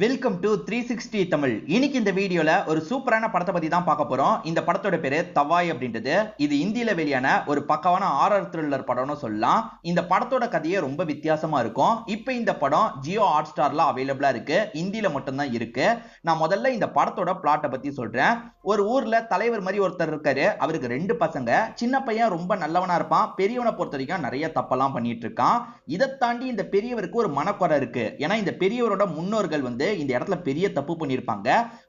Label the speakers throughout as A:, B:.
A: Welcome to 360 Tamil. இன்னைக்கு இந்த வீடியோல ஒரு சூப்பரான படத்தை பத்தி தான் பார்க்க போறோம். இந்த படத்தோட பேரு தவாய் அப்படின்றது. இது இந்தியில வெளியான ஒரு பக்காவான ஹாரர் த்ரில்லர் படம்னு சொல்லலாம். இந்த படத்தோட கதையே ரொம்ப வித்தியாசமா இருக்கும். இப்போ இந்த படம் ஜியோ ஹாட் ஸ்டார்ல அவைலபிளா இருக்கு. இந்தியில மட்டும் தான் இருக்கு. நான் முதல்ல இந்த படத்தோட பிளாட்டை பத்தி சொல்றேன். ஒரு ஊர்ல தலைவர் மாதிரி ஒருத்தர் இருக்காரு. அவருக்கு 2 பசங்க. சின்ன பையன் ரொம்ப நல்லவனா இருப்பான். பெரியவனை பொறுத்த வரைக்கும் நிறைய தப்பெல்லாம் பண்ணிட்டு இருக்கான். இதை தாண்டி இந்த பெரியவருக்கு ஒரு மனக்குறை இருக்கு. ஏன்னா இந்த பெரியவரோட முன்னோர்கள் இந்த இடத்துல பெரிய தப்பு பண்ணிருப்பாங்க.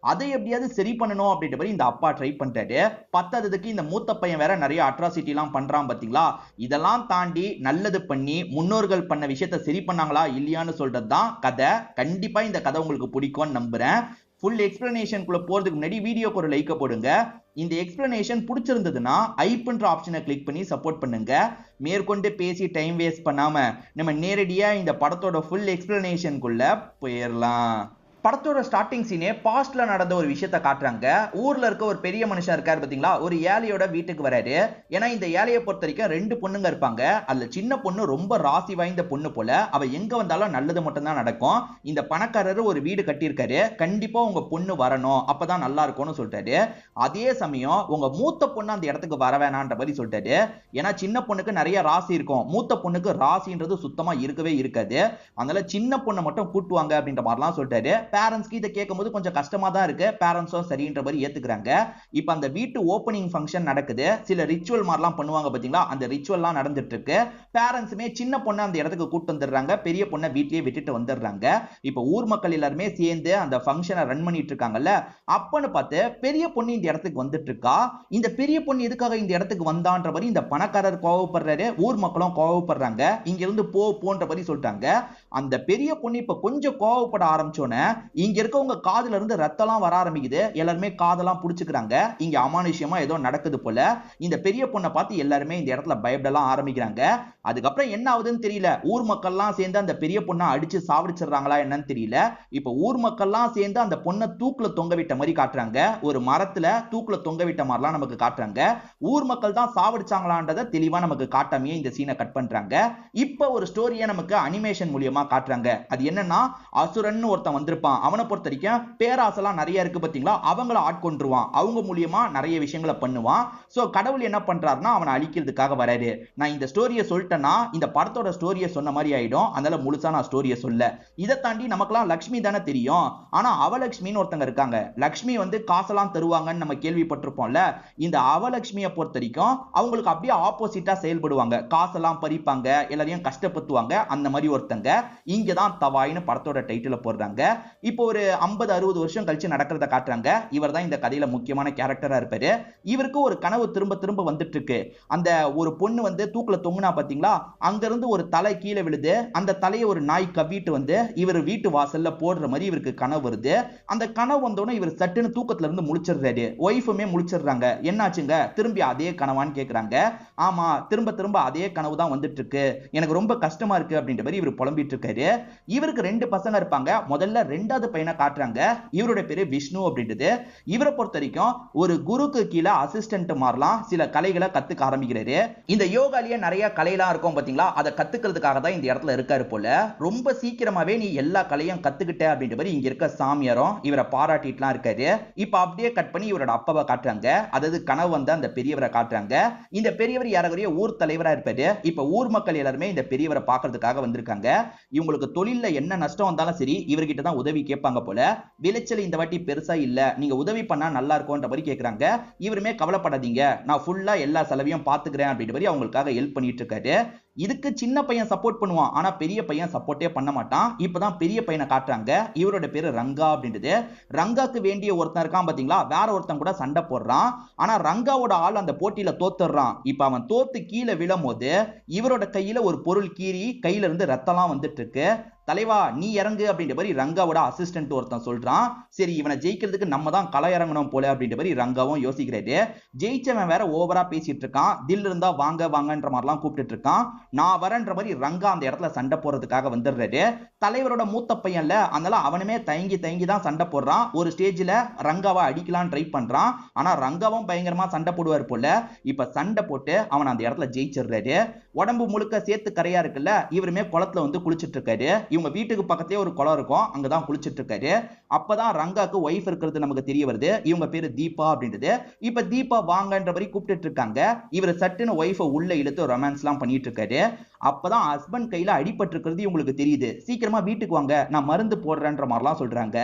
A: அதை எப்படியாவது சரி பண்ணணும் அப்படின்ற மாதிரி இந்த அப்பா ட்ரை பண்றாரு. பத்தாததுக்கு இந்த மூத்த பையன் வேற நிறைய அட்ராசிட்டி எல்லாம் பண்றான் பாத்தீங்களா. இதெல்லாம் தாண்டி நல்லது பண்ணி முன்னோர்கள் பண்ண விஷயத்தை சரி பண்ணாங்களா இல்லையான்னு சொல்றதுதான் கதை. கண்டிப்பா இந்த கதை உங்களுக்கு பிடிக்கும்னு நம்புறேன். ஃபுல் எக்ஸ்பிளனேஷனுக்குள்ள போறதுக்கு முன்னாடி வீடியோக்கு ஒரு லைக் போடுங்க. இந்த எக்ஸ்பிளனேஷன் பிடிச்சிருந்ததுன்னா ஐப்ன்ற ஆப்ஷனை கிளிக் பண்ணி சப்போர்ட் பண்ணுங்க. மேற்கொண்டு பேசி டைம் வேஸ்ட் பண்ணாம நம்ம நேரடியா இந்த படத்தோட ஃபுல் எக்ஸ்பிளனேஷனுக்குள்ள போயிடலாம். படத்தோட ஸ்டார்டிங் சீனே பாஸ்ட்ல நடந்த ஒரு விஷயத்தை காட்டுறாங்க. ஊர்ல இருக்க ஒரு பெரிய மனுஷன் இருக்காரு பாத்தீங்களா, ஒரு ஏழையோட வீட்டுக்கு வராரு. ஏன்னா இந்த ஏழையை பொறுத்த வரைக்கும் 2 பொண்ணுங்க இருப்பாங்க. அதுல சின்ன பொண்ணு ரொம்ப ராசி வாய்ந்த பொண்ணு போல. அவ எங்க வந்தாலும் நல்லது மட்டும் தான் நடக்கும். இந்த பணக்காரரு ஒரு வீடு கட்டியிருக்காரு. கண்டிப்பா உங்க பொண்ணு வரணும், அப்பதான் நல்லா இருக்கும்னு சொல்லிட்டாரு. அதே சமயம் உங்க மூத்த பொண்ணு அந்த இடத்துக்கு வர வேணான்ற மாதிரி சொல்லிட்டாரு. ஏன்னா சின்ன பொண்ணுக்கு நிறைய ராசி இருக்கும், மூத்த பொண்ணுக்கு ராசின்றது சுத்தமா இருக்கவே இருக்காது. அதனால சின்ன பொண்ணை மட்டும் கூட்டுவாங்க அப்படின்ற மாதிரிலாம் சொல்லிட்டாரு. பேரண்ட்ஸ்க்கு இதை கேட்கும்போது கொஞ்சம் கஷ்டமா தான் இருக்கு. பேரண்ட்ஸும் சரின்ற மாதிரி ஏத்துக்கிறாங்க. இப்ப அந்த வீட்டு ஓப்பனிங் ஃபங்க்ஷன் நடக்குது. சில ரிச்சுவல் மாதிரிலாம் பண்ணுவாங்க பாத்தீங்களா, அந்த ரிச்சுவல்லாம் நடந்துட்டு இருக்கு. பேரண்ட்ஸுமே சின்ன பொண்ணை அந்த இடத்துக்கு கூட்டு வந்துடுறாங்க. பெரிய பொண்ணை வீட்லயே விட்டுட்டு வந்துடுறாங்க. இப்ப ஊர் மக்கள் எல்லாருமே சேர்ந்து அந்த ஃபங்க்ஷனை ரன் பண்ணிட்டு இருக்காங்கல்ல. அப்பன்னு பார்த்து பெரிய பொண்ணு இந்த இடத்துக்கு வந்துட்டு இருக்கா. இந்த பெரிய பொண்ணு எதுக்காக இந்த இடத்துக்கு வந்தான்ற மாதிரி இந்த பணக்காரர் கோவப்படுறாரு. ஊர் மக்களும் கோவப்படுறாங்க. இங்க இருந்து போன்ற மாதிரி சொல்லிட்டாங்க. அந்த பெரிய பொண்ணு இப்ப கொஞ்சம் கோவப்பட ஆரம்பிச்சோன்னே இங்க இருக்கவங்க காதுல இருந்து ரத்தம்லாம் வர ஆரம்பிக்குது. எல்லாருமே காதெல்லாம் புடிச்சுக்கிறாங்க. இங்க அமானுஷ்யமா ஏதோ நடக்குது போல. இந்த பெரிய பொண்ணை பார்த்து எல்லாருமே இந்த இடத்துல பயப்படலாம் ஆரம்பிக்கிறாங்க. அதுக்கப்புறம் என்ன ஆகுதுன்னு தெரியல. ஊர் மக்கள்லாம் சேர்ந்து அந்த பெரிய பொண்ணை அடிச்சு சாவடிச்சிடறாங்களா என்னன்னு தெரியல. இப்ப ஊர் மக்கள்லாம் சேர்ந்து அந்த பொண்ணை தூக்குல தொங்க விட்ட மாதிரி காட்டுறாங்க. ஒரு மரத்துல தூக்குல தொங்க விட்ட மாதிரிலாம் நமக்கு காட்டுறாங்க. ஊர் மக்கள் தான் சாவடிச்சாங்களான்றதை தெளிவா நமக்கு காட்டாமையே இந்த சீனை கட் பண்றாங்க. இப்ப ஒரு ஸ்டோரியை நமக்கு அனிமேஷன் மூலியமா காட்டுறாங்க. அது என்னன்னா, அசுரன் ஒருத்தன் வந்திருப்பான். அவனை பொறுத்த வரைக்கும் பேராசெல்லாம் நிறைய இருக்கு பாத்தீங்களா, அவங்கள ஆட்கொண்டுருவான். அவங்க மூலியமா நிறைய விஷயங்களை பண்ணுவான். சோ கடவுள் என்ன பண்றாருன்னா அவனை அழிக்கிறதுக்காக வராரு. நான் இந்த ஸ்டோரியை சொல்லிட்டேன்னா இந்த படத்தோட ஸ்டோரியை சொன்ன மாதிரி ஆயிடும். அதனால முழுசா நான் ஸ்டோரியை சொல்ல. இதை தாண்டி நமக்கெல்லாம் லக்ஷ்மி தானே தெரியும். ஆனா அவலட்சுமின்னு ஒருத்தங்க இருக்காங்க. லக்ஷ்மி காசெல்லாம் தருவாங்கன்னு நம்ம கேள்விப்பட்டிருப்போம்ல. இந்த அவலட்சுமியை பொறுத்த வரைக்கும் அவங்களுக்கு அப்படியே ஆப்போசிட்டா செயல்படுவாங்க. காசெல்லாம் பறிப்பாங்க, எல்லாரையும் கஷ்டப்படுத்துவாங்க. அந்த மாதிரி ஒருத்தங்க இங்கதான் தவாய்னு படத்தோட டைட்டில போடுறாங்க. இப்போ ஒரு 50-60 வருஷம் கழிச்சு நடக்கிறத காட்டுறாங்க. இவர் தான் இந்த கதையில முக்கியமான கேரக்டரா இருப்பாரு. இவருக்கு ஒரு கனவு திரும்ப திரும்ப வந்துட்டு இருக்கு. அந்த ஒரு பொண்ணு தூக்குல தொங்குனா பாத்தீங்களா, அங்க இருந்து ஒரு தலை கீழே விழுது. அந்த தலையை ஒரு நாய் கவ்விட்டு இவர் வீட்டு வாசல்ல போடுற மாதிரி இவருக்கு கனவு வருது. அந்த கனவு வந்தோடனே இவர் சட்டுன்னு தூக்கத்துல இருந்து முழிச்சிடுறாரு. ஒய்ஃபுமே முழிச்சிடுறாங்க. என்னாச்சுங்க, திரும்பி அதே கனவான்னு கேக்குறாங்க. ஆமா, திரும்ப திரும்ப அதே கனவு தான் வந்துட்டு இருக்கு, எனக்கு ரொம்ப கஷ்டமா இருக்கு அப்படின்ற மாதிரி இவர் புலம்பிட்டு இருக்காரு. இவருக்கு 2 பசங்க இருப்பாங்க. முதல்ல 2வது பையனை காட்டுறாங்க. இவரோட பேரு விஷ்ணு அப்படின்றது. இவரை பொறுத்த வரைக்கும் ஒரு குருக்கு கீழே அசிஸ்டன்ட் மாறலாம் சில கலைகளை கத்துக்க ஆரம்பிக்கிறாரு. இந்த யோகாலியே நிறைய கலையெல்லாம் இருக்கும் பாத்தீங்களா, அதை கத்துக்கிறதுக்காக தான் இந்த இடத்துல இருக்காரு போல. ரொம்ப சீக்கிரமாவே நீ எல்லா கலையும் கத்துக்கிட்ட அப்படின்ற மாதிரி இங்க இருக்க சாமியாரும் இவரை பாராட்டிட்டுலாம் இருக்காரு. இப்ப அப்படியே கட் பண்ணி இவரோட அப்பாவை காட்டுறாங்க. அதாவது கனவு வந்த அந்த பெரியவரை காட்டுறாங்க. இந்த பெரியவர் யாரைய ஊர் தலைவரா இருப்பாரு. இப்ப ஊர் மக்கள் எல்லாருமே இந்த பெரியவரை பார்க்கறதுக்காக வந்திருக்காங்க. இவங்களுக்கு தொழில்ல என்ன நஷ்டம் வந்தாலும் சரி இவர்கிட்ட தான் உதவி கேட்பாங்க போல. விளைச்சல் இந்த வாட்டி பெருசா இல்ல, நீங்க உதவி பண்ணா நல்லா இருக்கும்ன்ற மாதிரி கேக்குறாங்க. இவருமே கவலைப்படாதீங்க, நான் ஃபுல்லா எல்லா செலவையும் பாத்துக்கிறேன் அப்படின்ற மாதிரி அவங்களுக்காக ஹெல்ப் பண்ணிட்டு இருக்காரு. இதுக்கு சின்ன பையன் சப்போர்ட் பண்ணுவான். ஆனா பெரிய பையன் சப்போர்ட்டே பண்ண மாட்டான். இப்பதான் பெரிய பையனை காட்டுறாங்க. இவரோட பேரு ரங்கா அப்படின்றது. ரங்காக்கு வேண்டிய ஒருத்தன் இருக்கான் பாத்தீங்களா, வேற ஒருத்தன் கூட சண்டை போடுறான். ஆனா ரங்காவோட ஆள் அந்த போட்டியில தோத்துறான். இப்ப அவன் தோத்து கீழே விழும் போது இவரோட கையில ஒரு பொருள் கீறி கையில இருந்து ரத்தம்லாம் வந்துட்டு இருக்கு. தலைவா நீ இறங்கு அப்படின்ற மாதிரி ரங்காவோட அசிஸ்டன்ட் ஒருத்தன் சொல்றான். சரி, இவனை ஜெயிக்கிறதுக்கு நம்ம தான் களை இறங்கணும் போல அப்படின்ற மாதிரி ரங்காவும் யோசிக்கிறாரு. ஜெயிச்சவன் வேற ஓவரா பேசிட்டு இருக்கான். தில் இருந்தா வாங்க வாங்கன்ற மாதிரிலாம் கூப்பிட்டு இருக்கான். நான் வரேன்ற மாதிரி ரங்கா அந்த இடத்துல சண்டை போடுறதுக்காக வந்துடுறாரு. தலைவரோட மூத்த பையன்ல, அதனால அவனுமே தயங்கி தயங்கி தான் சண்டை போடுறான். ஒரு ஸ்டேஜ்ல ரங்காவை அடிக்கலாம் ட்ரை பண்றான். ஆனா ரங்காவும் பயங்கரமா சண்டை போடுவார் போல. இப்ப சண்டை போட்டு அவன் அந்த இடத்துல ஜெயிச்சிடுறாரு. உடம்பு முழுக்க சேர்த்து கரையா இருக்குல்ல, இவருமே குளத்துல வந்து குளிச்சிட்டு இருக்காரு. இவங்க வீட்டுக்கு பக்கத்துலயே ஒரு குளம் இருக்கும், அங்கதான் குளிச்சிட்டு இருக்காரு. அப்பதான் ரங்காக்கு ஒய்ஃப் இருக்கிறது நமக்கு தெரிய வருது. இவங்க பேரு தீபா அப்படின்றது. இப்ப தீபா வாங்கன்ற மாதிரி கூப்பிட்டு இருக்காங்க. இவர் சட்டுன்னு ஒய்ஃபை உள்ள இழுத்து ரொமான்ஸ் எல்லாம் பண்ணிட்டு இருக்காரு. அப்பதான் ஹஸ்பண்ட் கையில அடிபட்டு இருக்கிறது இவங்களுக்கு தெரியுது. சீக்கிரமா வீட்டுக்கு வாங்க, நான் மருந்து போடுறேன்ற மாதிரிலாம் சொல்றாங்க.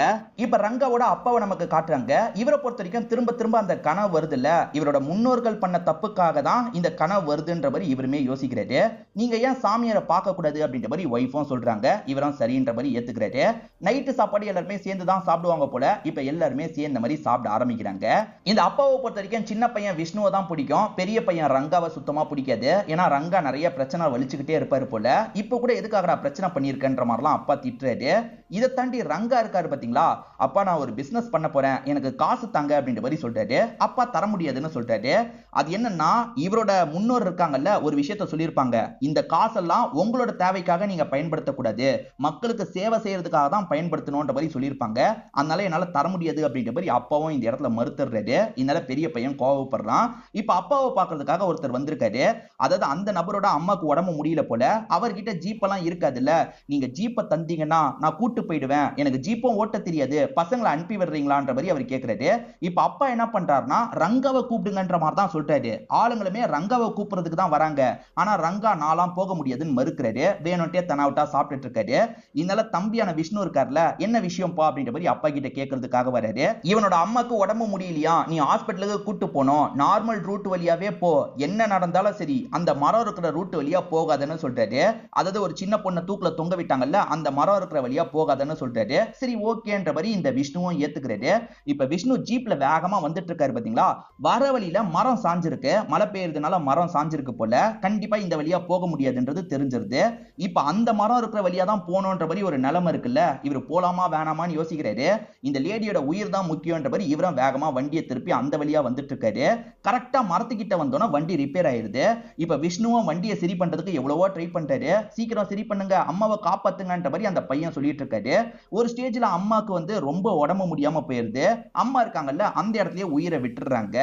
A: இப்ப ரங்காவோட அப்பாவை நமக்கு காட்டுறாங்க. இவரை பொறுத்த வரைக்கும் திரும்ப திரும்ப அந்த கனவு வருது இல்ல, இவரோட முன்னோர்கள் பண்ண தப்புக்காக தான் இந்த கனவு வருதுன்ற மாதிரி இவருமே யோசிக்கிறாரு. நீங்க ஏன் சாமியாரை பார்க்க கூடாது அப்படின்ற மாதிரி ஒய்ஃபும் சொல்றாங்க. இவரும் சரின்ற மாதிரி ஏத்துக்கிறாரு. நைட்டு சாப்பாடு எல்லாருமே சேர்ந்து தான் சாப்பிடுவாங்க போல. இப்ப எல்லாருமே சேர்ந்த மாதிரி சாப்பிட ஆரம்பிக்கிறாங்க. இந்த அப்பாவை பொறுத்த வரைக்கும் சின்ன பையன் விஷ்ணுவை தான் பிடிக்கும், பெரிய பையன் ரங்காவை சுத்தமா பிடிக்காது. ஏன்னா ரங்கா நிறைய பிரச்சனை வலிச்சுக்கிட்டே இருப்பாரு போல. இப்ப கூட எதுக்காக பிரச்சனை பண்ணிருக்கன்ற மாதிரிலாம் அப்பா திட்டுறாரு. இதை தாண்டி ரங்கா இருக்காரு பாத்தீங்களா, அப்பா நான் ஒரு பிசினஸ் பண்ண போறேன், எனக்கு காசு தாங்க அப்படின்ற மாதிரி சொல்றாரு. அப்பா தர முடியாதுன்னு சொல்றாரு. அது என்னன்னா, இவரோட முன்னோர் இருக்காங்கல்ல, ஒரு விஷயத்த சொல்லியிருப்பாங்க, இந்த காசெல்லாம் உங்களோட தேவைக்காக நீங்க பயன்படுத்தக்கூடாது, மக்களுக்கு சேவை செய்யறதுக்காக தான் பயன்படுத்தணும்ன்ற மாதிரி சொல்லியிருப்பாங்க. அதனால என்னால தர முடியாது அப்படின்ற மாதிரி அப்பாவும் இந்த இடத்துல மறுத்துறாரு. இதனால பெரிய பையன் கோவப்படுறான். இப்ப அப்பாவை பார்க்கறதுக்காக ஒருத்தர் வந்திருக்காரு. அதாவது அந்த நபரோட அம்மாக்கு உடம்பு முடியல போல. அவர்கிட்ட ஜீப் எல்லாம் இருக்காதுல்ல, நீங்க ஜீப்பை தந்தீங்கன்னா நான் கூட்டு போயிடுவேன், எனக்கு ஜீப்பும் ஓட்ட தெரியாது, பசங்களை அனுப்பி விடுறீங்களான்ற மாதிரி அவர் கேட்கிறாரு. இப்ப அப்பா என்ன பண்றாருன்னா, ரங்காவை கூப்பிடுங்கன்ற மாதிரி தான் சொல்றாரு. ஆளுங்களுமே ரங்காவை கூப்பிடுறதுக்கு தான் வராங்க. ஆனா ரங்கா நாலாம் போக முடியாதுன்னு மறுக்கிறாரு. வேணும்ட்டே தனாவட்டா சாப்பிட்டுட்டு இருக்காரு. இதனால தம்பியான விஷ்ணு இருக்காருல, என்ன விஷயம்ப்பா அப்படின்ற மாதிரி அப்பா கிட்ட கேட்கறதுக்காக வராரு. இவனோட அம்மாக்கு உடம்பு முடியலையா, நீ ஹாஸ்பிட்டலுக்கு கூட்டு போனோம், நார்மல் ரூட் வழியாவே போ, என்ன நடந்தாலும் சரி அந்த மரம் இருக்கிற ரூட் வழியா போகாதுன்னு சொல்றாரு. அதாவது ஒரு சின்ன பொண்ணை தூக்குல தொங்க விட்டாங்கல்ல, அந்த மரம் இருக்கிற வழியா போகாதுன்னு சொல்றாரு. சரி ஓகேன்ற மாதிரி இந்த விஷ்ணுவும் ஏத்துக்கிறாரு. இப்ப விஷ்ணு ஜீப்ல வேகமா வந்துட்டு இருக்காரு பாத்தீங்களா, வர வழியில மரம் சாஞ்சிருக்கு, மழை பெய்யறதுனால மரம் சாஞ்சிருக்கு போல, கண்டிப்பா இந்த வழியா போக முடியாதுன்றது தெரிஞ்சிருது. இப்ப அந்த மரம் இருக்கிற வழியா தான் போகணும்ன்ற மாதிரி ஒரு நிலைமை இருக்குல்ல, இவர் போலாமா வேணாமான்னு யோசிக்கிறாரு. இந்த லேடியோட உயிர் தான் முக்கியம்ன்ற மாதிரி இவரும் வேகமா வண்டியை திருப்பி அந்த வழியா வந்துட்டு இருக்காரு. கரெக்டா மரத்துக்கிட்ட வந்தோன்னா வண்டி ரிப்பேர் ஆயிருது. இப்ப விஷ்ணுவும் வண்டியை சரி பண்றதுக்கு எவ்வளவோ ட்ரை பண்றாரு. சீக்கிரம் சரி பண்ணுங்க, அம்மாவை காப்பாத்துங்கன்ற மாதிரி அந்த பையன் சொல்லிட்டு இருக்காரு. ஒரு ஸ்டேஜ்ல அம்மாக்கு வந்து ரொம்ப உடம்பு முடியாம போயிருது. அம்மா இருக்காங்கல்ல, அந்த இடத்துலயே உயிரை விட்டுறாங்க.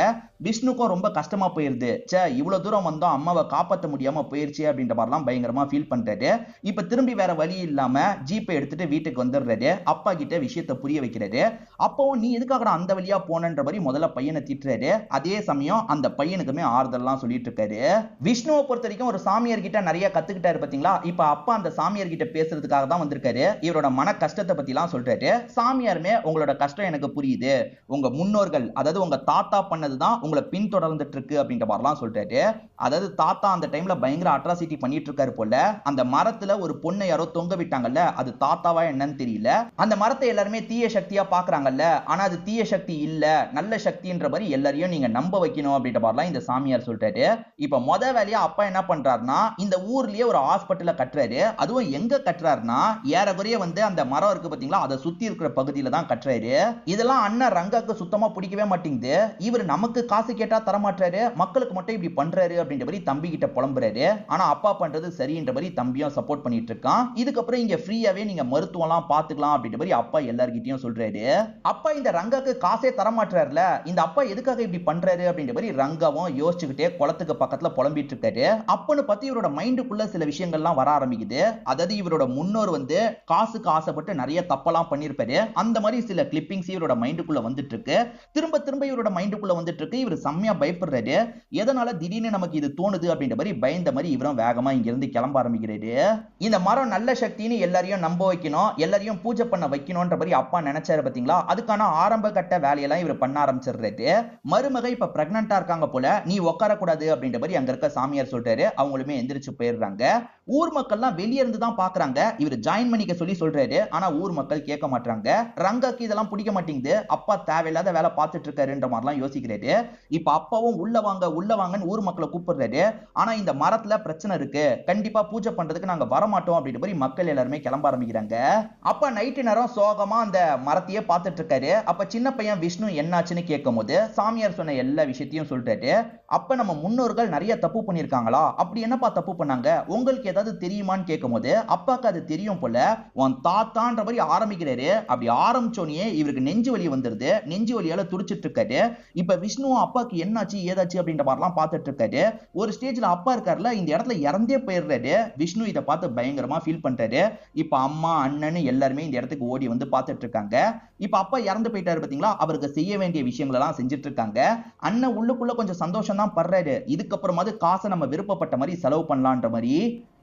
A: விஷ்ணுக்கும் ரொம்ப கஷ்டமா போயிருது. சே, இவ்வளவு தூரம் வந்தோம், அம்மாவை காப்பாற்ற முடியாம போயிருச்சு அப்படின்ற மாதிரிலாம் பயங்கரமா ஃபீல் பண்றாரு. இப்ப திரும்பி வேற வழி இல்லாம ஜீப்பை எடுத்துட்டு வீட்டுக்கு வந்துடுறாரு. அப்பா கிட்ட விஷயத்தை புரிய வைக்கிறாரு. அப்பவும் நீ எதுக்காக அந்த வழியா போனன்ற மாதிரி முதல்ல பையனை திட்டுறாரு. அதே சமயம் அந்த பையனுக்குமே ஆறுதல்லாம் சொல்லிட்டு இருக்காரு. விஷ்ணுவை பொறுத்த வரைக்கும் ஒரு சாமியார் கிட்ட நிறைய கத்துக்கிட்டாரு பாத்தீங்களா. இப்ப அப்பா அந்த சாமியார் கிட்ட பேசுறதுக்காக தான் வந்திருக்காரு. இவரோட மன கஷ்டத்தை பத்தி எல்லாம் சொல்றாரு. சாமியாருமே உங்களோட கஷ்டம் எனக்கு புரியுது, உங்க முன்னோர்கள் அதாவது உங்க தாத்தா பண்ணதுதான் உங்களை பின்தொடர்ந்துட்டு இருக்கு அப்படின்ற மாதிரிலாம் சொல்றாரு. அதாவது தாத்தா அந்த டைம்ல பயங்கர அட்ராசிட்டி பண்ணிட்டு இருக்காரு போல. அந்த மரத்துல ஒரு பொண்ணை யாரோ தொங்க விட்டாங்கல்ல, அது தாத்தாவா என்னன்னு தெரியல. அந்த மரத்தை எல்லாருமே தீய சக்தியா பாக்குறாங்கல்ல, ஆனா அது தீய சக்தி இல்ல, நல்ல சக்தின்ற மாதிரி எல்லாரையும் நீங்க நம்ப வைக்கணும் அப்படின்ற மாதிரிலாம் இந்த சாமியார் சொல்றாரு. இப்ப முத வேலையா அப்பா என்ன பண்றாருன்னா, இந்த ஊர்லயே ஒரு ஹாஸ்பிட்டல கட்டுறாரு. அதுவும் எங்க கட்டுறாருன்னா, ஏறக்குறைய வந்து அந்த மரம் இருக்கு பாத்தீங்களா, அதை சுத்தி இருக்கிற பகுதியில தான் கட்டுறாரு. இதெல்லாம் அண்ணன் ரங்காக்கு சுத்தமா பிடிக்கவே மாட்டேங்குது. இவர் நமக்கு காசு கேட்டா தரமாட்டாரு, மக்களுக்கு மட்டும் இப்படி பண்றாரு அப்படின்ற மாதிரி தம்பி கிட்ட புலம்புறாரு. ஆனா அப்பா பண்றது சரின்ற மாதிரி தம்பியும் சப்போர்ட் பண்ணிட்டு இருக்கான். இதுக்கப்புறம் இங்க ஃப்ரீயாவே நீங்க மருத்துவம்லாம் பாத்துக்கலாம் அப்படின்ற மாதிரி அப்பா எல்லார்கிட்டயும் சொல்றாரு. அப்பா இந்த ரங்காக்கு காசே தரமாட்டாருல, இந்த அப்பா எதுக்காக இப்படி பண்றாரு அப்படின்ற மாதிரி ரங்காவும் யோசிச்சுக்கிட்டே குளத்துக்கு பக்கத்துல புலம்பிட்டு இருக்காரு. அப்பன்னு பத்தி இவரோட மைண்டுக்குள்ள சில விஷயங்கள்லாம் வர ஆரம்பிக்குது. அதாவது இவரோட முன்னோர் வந்து காசுக்கு ஆசைப்பட்டு நிறைய தப்பெல்லாம் பண்ணிருப்பாரு. அந்த மாதிரி சில கிளிப்பிங்ஸ் இவரோட மைண்டுக்குள்ள வந்துட்டு இருக்கு. திரும்ப திரும்ப இவரோட மைண்டுக்குள்ள வந்துட்டு இருக்கு. இவர் செம்மையா பயப்படுறாரு. எதனால திடீர்னு நமக்கு இது தோணுது அப்படின்ற மாதிரி பயந்த மாதிரி இவரும் வேகமா இங்க இருந்து கிளம்ப ஆரம்பிக்கிறாரு. இந்த மரம் நல்ல சக்தின்னு எல்லாரையும் நம்ப வைக்கணும், எல்லாரையும் பூஜை பண்ண வைக்கணும்ன்ற மாதிரி அப்பா நினைச்சாரு பாத்தீங்களா. அதுக்கான ஆரம்ப கட்ட வேலையெல்லாம் இவர் பண்ண ஆரம்பிச்சிடுறாரு. மருமக இப்ப பிரெக்னண்டா இருக்காங்க போல, நீ உட்கார கூடாது அப்படின்ற மாதிரி அங்க இருக்க சாமியார் சொல்றாரு. அவங்களுமே எந்திரிச்சு போயிடுறாங்க. ஊர் மக்கள்லாம் வெளியே இருந்து தான் பாக்குறாங்க. இவர் ஜாயின் பண்ணிக்க சொல்லி சொல்றாரு. சொல்றாரு. ஆனா ஊர் மக்கள் கேட்க மாட்டாங்க. ரங்காக்கு இதெல்லாம் பிடிக்க மாட்டேங்குது. அப்பா தேவையில்லாத வேலை பார்த்துட்டு இருக்காருன்ற மாதிரிலாம் யோசிக்கிறாரு. இப்ப அப்பாவும் உள்ள வாங்கன்னு ஊர் மக்களை கூப்பிடுறாரு. ஆனா இந்த மரத்துல பிரச்சனை இருக்கு, கண்டிப்பா பூஜை பண்றதுக்கு நாங்க வரமாட்டோம் அப்படின்ற மாதிரி மக்கள் எல்லாருமே கிளம்ப ஆரம்பிக்கிறாங்க. அப்ப நைட்டு நேரம் சோகமா அந்த மரத்தையே பார்த்துட்டு இருக்காரு. அப்ப சின்ன பையன் விஷ்ணு என்னாச்சுன்னு கேட்கும் போது சாமியார் சொன்ன எல்லா விஷயத்தையும் சொல்லிட்டாரு. அப்ப நம்ம முன்னோர்கள் நிறைய தப்பு பண்ணிருக்காங்களா, அப்படி என்னப்பா தப்பு பண்ணாங்க, உங்களுக்கு ஏதாவது தெரியுமான்னு கேட்கும் போது அப்பாக்கு அது தெரியும் போல, உன் தாத்தான்ற மாதிரி ஆரம்பிக்கிறாரு. அப்படி ஆரம்பிச்சோனே இவருக்கு நெஞ்சு வலி வந்துருது. நெஞ்சு வலியால துடிச்சிட்டு இருக்காரு. இப்ப விஷ்ணுவும் அப்பாக்கு என்னாச்சு ஏதாச்சு அப்படின்ற மாதிரிலாம் பார்த்துட்டு இருக்காரு. ஒரு ஸ்டேஜ்ல அப்பா இருக்காருல, இந்த இடத்துல இறந்தே போயிடுறாரு. விஷ்ணு இதை பார்த்து பயங்கரமா ஃபீல் பண்றாரு. இப்ப அம்மா அண்ணன் எல்லாருமே இந்த இடத்துக்கு ஓடி வந்து பார்த்துட்டு இருக்காங்க. இப்ப அப்பா இறந்து போயிட்டாரு பாத்தீங்களா, அவருக்கு செய்ய வேண்டிய விஷயங்கள் எல்லாம் செஞ்சுட்டு இருக்காங்க. அண்ணன் உள்ளுக்குள்ள கொஞ்சம் சந்தோஷம் தான் படுறாரு. இதுக்கப்புறமாவது காசை நம்ம விருப்பப்பட்ட மாதிரி செலவு பண்ணலான்ற மாதிரி.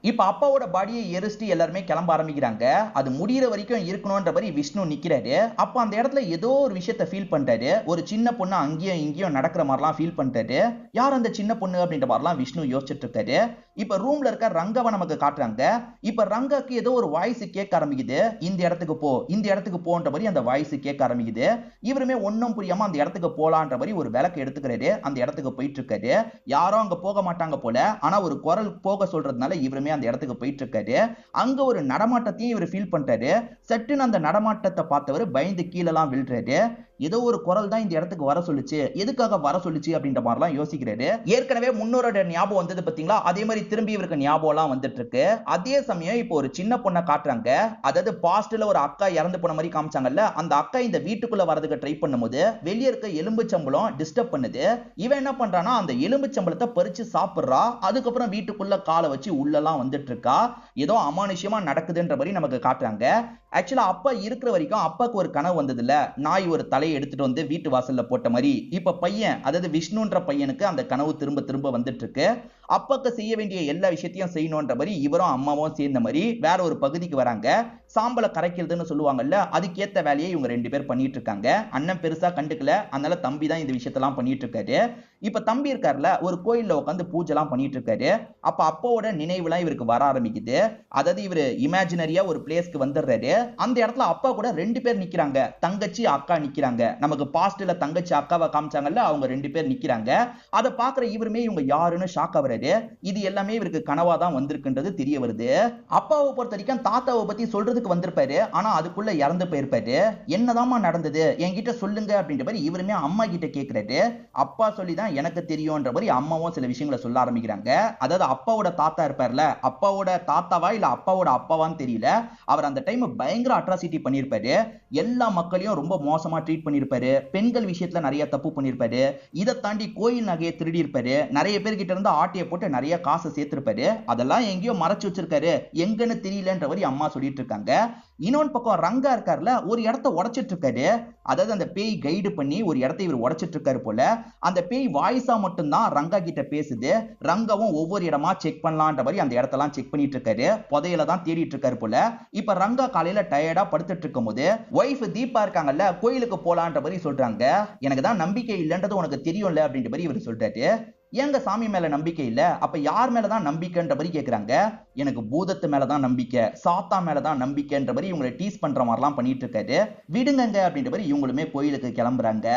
A: இப்ப அப்பாவோட பாடியை எரிச்சிட்டு எல்லாருமே கிளம்ப ஆரம்பிக்கிறாங்க. அது முடியிற வரைக்கும் இருக்கணும்ன்ற மாதிரி விஷ்ணு நிக்கிறாரு. அப்ப அந்த இடத்துல ஏதோ ஒரு விஷயத்தை ஃபீல் பண்றாரு. ஒரு சின்ன பொண்ணு அங்கேயும் இங்கேயும் நடக்கிற மாதிரிலாம் ஃபீல் பண்றாரு. யார் அந்த சின்ன பொண்ணு அப்படின்ற மாதிரிலாம் விஷ்ணு யோசிச்சுட்டு இருக்காரு. இப்ப ரூம்ல இருக்க ரங்காவை நமக்கு காட்டுறாங்க. இப்ப ரங்காக்கு ஏதோ ஒரு வாய்ஸ் கேட்க ஆரம்பிக்குது. இந்த இடத்துக்கு போ, இந்த இடத்துக்கு போன்ற மாதிரி அந்த வாய்ஸ் கேட்க ஆரம்பிக்குது. இவருமே ஒன்னும் புரியாம அந்த இடத்துக்கு போலான்ற மாதிரி ஒரு விளக்கு எடுத்துக்கிறாரு. அந்த இடத்துக்கு போயிட்டு இருக்காரு. யாரும் அங்க போக மாட்டாங்க போல, ஆனா ஒரு குரல் போக சொல்றதுனால இவருமே அந்த இடத்துக்கு போயிட்டு இருக்காரு. அங்க ஒரு நடமாட்டத்தையும் இவர் ஃபீல் பண்றாரு. சட்டுன்னு அந்த நடமாட்டத்தை பார்த்தவர் பயந்து கீழெல்லாம் விழுறாரு. ஏதோ ஒரு குரல் தான் இந்த இடத்துக்கு வர சொல்லுச்சு, எதுக்காக வர சொல்லுச்சு அப்படின்ற மாதிரிலாம் யோசிக்கிறாரு. ஏற்கனவே முன்னோரோட ஞாபகம் வந்தது பாத்தீங்களா, அதே மாதிரி திரும்பி இவருக்கு ஞாபகம் எல்லாம் வந்துட்டு இருக்கு. அதே சமயம் இப்போ ஒரு சின்ன பொண்ணை காட்டுறாங்க. அதாவது பாஸ்ட்ல ஒரு அக்கா இறந்து போன மாதிரி காமிச்சாங்கல்ல, அந்த அக்கா இந்த வீட்டுக்குள்ள வரதுக்கு ட்ரை பண்ணும்போது வெளியே இருக்க எலும்பு சம்பளம் டிஸ்டர்ப் பண்ணுது. இவன் என்ன பண்றானா, அந்த எலும்பு சம்பளத்தை பறிச்சு சாப்பிடுறா. அதுக்கப்புறம் வீட்டுக்குள்ள காலை வச்சு உள்ளெல்லாம் வந்துட்டு இருக்கா. ஏதோ அமானுஷ்யமா நடக்குதுன்ற மாதிரி நமக்கு காட்டுறாங்க. ஆக்சுவலா அப்பா இருக்கிற வரைக்கும் அப்பாக்கு ஒரு கனவு வந்தது இல்ல, நாய் ஒரு தலையை எடுத்துட்டு வந்து வீட்டு வாசல்ல போட்ட மாதிரி. இப்ப பையன், அதாவது விஷ்ணுன்ற பையனுக்கு அந்த கனவு திரும்ப திரும்ப வந்துட்டு இருக்கு. அப்பாக்கு செய்ய வேண்டிய எல்லா விஷயத்தையும் செய்யணும்ன்ற மாதிரி இவரும் அம்மாவும் சேர்ந்த மாதிரி வேற ஒரு பகுதிக்கு வராங்க. சாம்பலை கரைக்கிறதுன்னு சொல்லுவாங்கல்ல, அதுக்கேத்த வேலையை இவங்க ரெண்டு பேர் பண்ணிட்டு இருக்காங்க. அண்ணன் பெருசா கண்டுக்கல, அதனால தம்பி தான் இந்த விஷயத்தெல்லாம் பண்ணிட்டு இருக்காரு. இப்ப தம்பி இருக்காருல, ஒரு கோயில்ல உட்காந்து பூஜை எல்லாம் பண்ணிட்டு இருக்காரு. அப்ப அப்பாவோட நினைவுலாம் இவருக்கு வர ஆரம்பிக்குது. அதாவது இவரு இமேஜினரியா ஒரு பிளேஸ்க்கு வந்துடுறாரு. அந்த இடத்துல அப்பா கூட ரெண்டு பேர் நிக்கிறாங்க. தங்கச்சி அக்கா நிக்கிறாங்க. நமக்கு பாஸ்ட்ல தங்கச்சி அக்காவை காமிச்சாங்கல்ல, அவங்க ரெண்டு பேர் நிக்கிறாங்க. அதை பாக்குற இவருமே இவங்க யாருன்னு ஷாக் ஆகுறாரு. இது எல்லாமே இவருக்கு கனவா தான் வந்திருக்குன்றது தெரிய வருது. அப்பாவை பொறுத்த வரைக்கும் தாத்தாவை பத்தி சொல்றதுக்கு வந்திருப்பாரு, ஆனா அதுக்குள்ள இறந்து போயிருப்பாரு. என்னதாமா நடந்தது என்கிட்ட சொல்லுங்க அப்படின்ற மாதிரி இவருமே அம்மா கிட்ட கேட்கிறாரு. அப்பா சொல்லிதான் எனக்கு தெரியும்ன்ற மாதிரி அம்மாவும் சில விஷயங்களை சொல்ல ஆரம்பிக்கிறாங்க. அதாவது அப்பாவோட தாத்தா இருப்பார்ல, அப்பாவோட தாத்தாவா இல்ல அப்பாவோட அப்பாவான்னு தெரியல, அவர் அந்த டைம் பயங்கர அட்ராசிட்டி பண்ணிருப்பாரு. எல்லா மக்களையும் ரொம்ப மோசமா ட்ரீட் பண்ணிருப்பாரு. பெண்கள் விஷயத்துல நிறைய தப்பு பண்ணிருப்பாரு. இதை தாண்டி கோயில் நகையை திருடி இருப்பாரு. நிறைய பேர் கிட்ட இருந்து ஆட்டையை போட்டு நிறைய காசை சேர்த்திருப்பாரு. அதெல்லாம் எங்கேயோ மறைச்சு வச்சிருக்காரு, எங்கன்னு தெரியலன்ற மாதிரி அம்மா சொல்லிட்டு இருக்காங்க. இன்னொன்னு பக்கம் ரங்கா இருக்காருல, ஒரு இடத்தை உடைச்சிட்டு இருக்காரு. அதாவது அந்த பேய் கைடு பண்ணி ஒரு இடத்தை இவர் உடைச்சிட்டு இருக்காரு போல. அந்த பேய் வாய்ஸா மட்டும்தான் ரங்கா கிட்ட பேசுது. ரங்காவும் ஒவ்வொரு இடமா செக் பண்ணலான்ற மாதிரி அந்த இடத்தெல்லாம் செக் பண்ணிட்டு இருக்காரு. புதையல தான் தேடிட்டு இருக்காரு போல. இப்ப ரங்கா காலையில டயர்டா படுத்துட்டு இருக்கும் போது ஒய்ஃப் தீபா இருக்காங்கல்ல, கோயிலுக்கு போலான்ற மாதிரி சொல்றாங்க. எனக்கு தான் நம்பிக்கை இல்லைன்றது உனக்கு தெரியும்ல அப்படின்ற மாதிரி இவர் சொல்றாரு. ஏங்க சாமி மேல நம்பிக்கை இல்ல, அப்ப யார் மேலதான் நம்பிக்கைன்ற மாதிரி கேக்குறாங்க. எனக்கு பூதத்து மேலதான் நம்பிக்கை, சாத்தா மேலதான் நம்பிக்கைன்ற மாதிரி இவங்களை டீஸ் பண்ற மாதிரிலாம் பண்ணிட்டு இருக்காரு. விடுங்க அப்படின்ற மாதிரி இவங்களுமே கோயிலுக்கு கிளம்புறாங்க.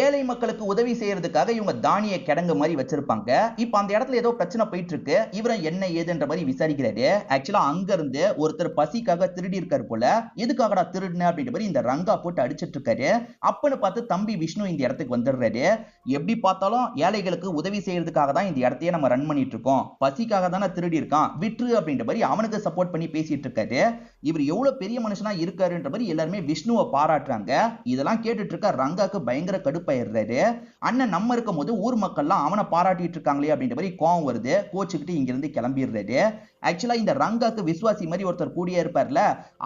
A: ஏழை மக்களுக்கு உதவி செய்யறதுக்காக இவங்க தானிய கிடங்கு மாதிரி வச்சிருப்பாங்க. இப்ப அந்த இடத்துல ஏதோ பிரச்சனை போயிட்டு இருக்கு. இவரும் என்ன ஏதுன்ற மாதிரி விசாரிக்கிறாரு. ஆக்சுவலா அங்க இருந்து ஒருத்தர் பசிக்காக திருடி இருக்காரு போல. எதுக்காகடா திருடுன அப்படின்ற மாதிரி இந்த ரங்கா போட்டு அடிச்சிட்டு இருக்காரு. அப்பன்னு பார்த்து தம்பி விஷ்ணு இந்த இடத்துக்கு வந்துடுறாரு. எப்படி பார்த்தாலும் ஏழைகளுக்கு உதவி செய்யறதுக்காக தான் இந்த இடத்தையே நம்ம ரன் பண்ணிட்டு இருக்கோம், பசிக்காக தானே திருடி இருக்கான், விட்டுரு அப்படின்ற மாதிரி அவனுக்கு சப்போர்ட் பண்ணி பேசிட்டு இருக்காரு. இவர் எவ்வளவு பெரிய மனுஷனா இருக்காருன்ற மாதிரி எல்லாருமே விஷ்ணுவை பாராட்டுறாங்க. இதெல்லாம் கேட்டுட்டு இருக்க ரங்காக்கு பயங்கர கடுப்பாயிடுறாரு. அண்ணன் நம்ம இருக்கும் போது ஊர் மக்கள்லாம் அவனை பாராட்டிட்டு இருக்காங்களே அப்படின்ற மாதிரி கோவம் வருது. கோச்சுக்கிட்டு இங்க இருந்து கிளம்பிடுறாரு. ஆக்சுவலா இந்த ரங்காக்கு விசுவாசி மாதிரி ஒருத்தர் கூடியே இருப்பார்ல,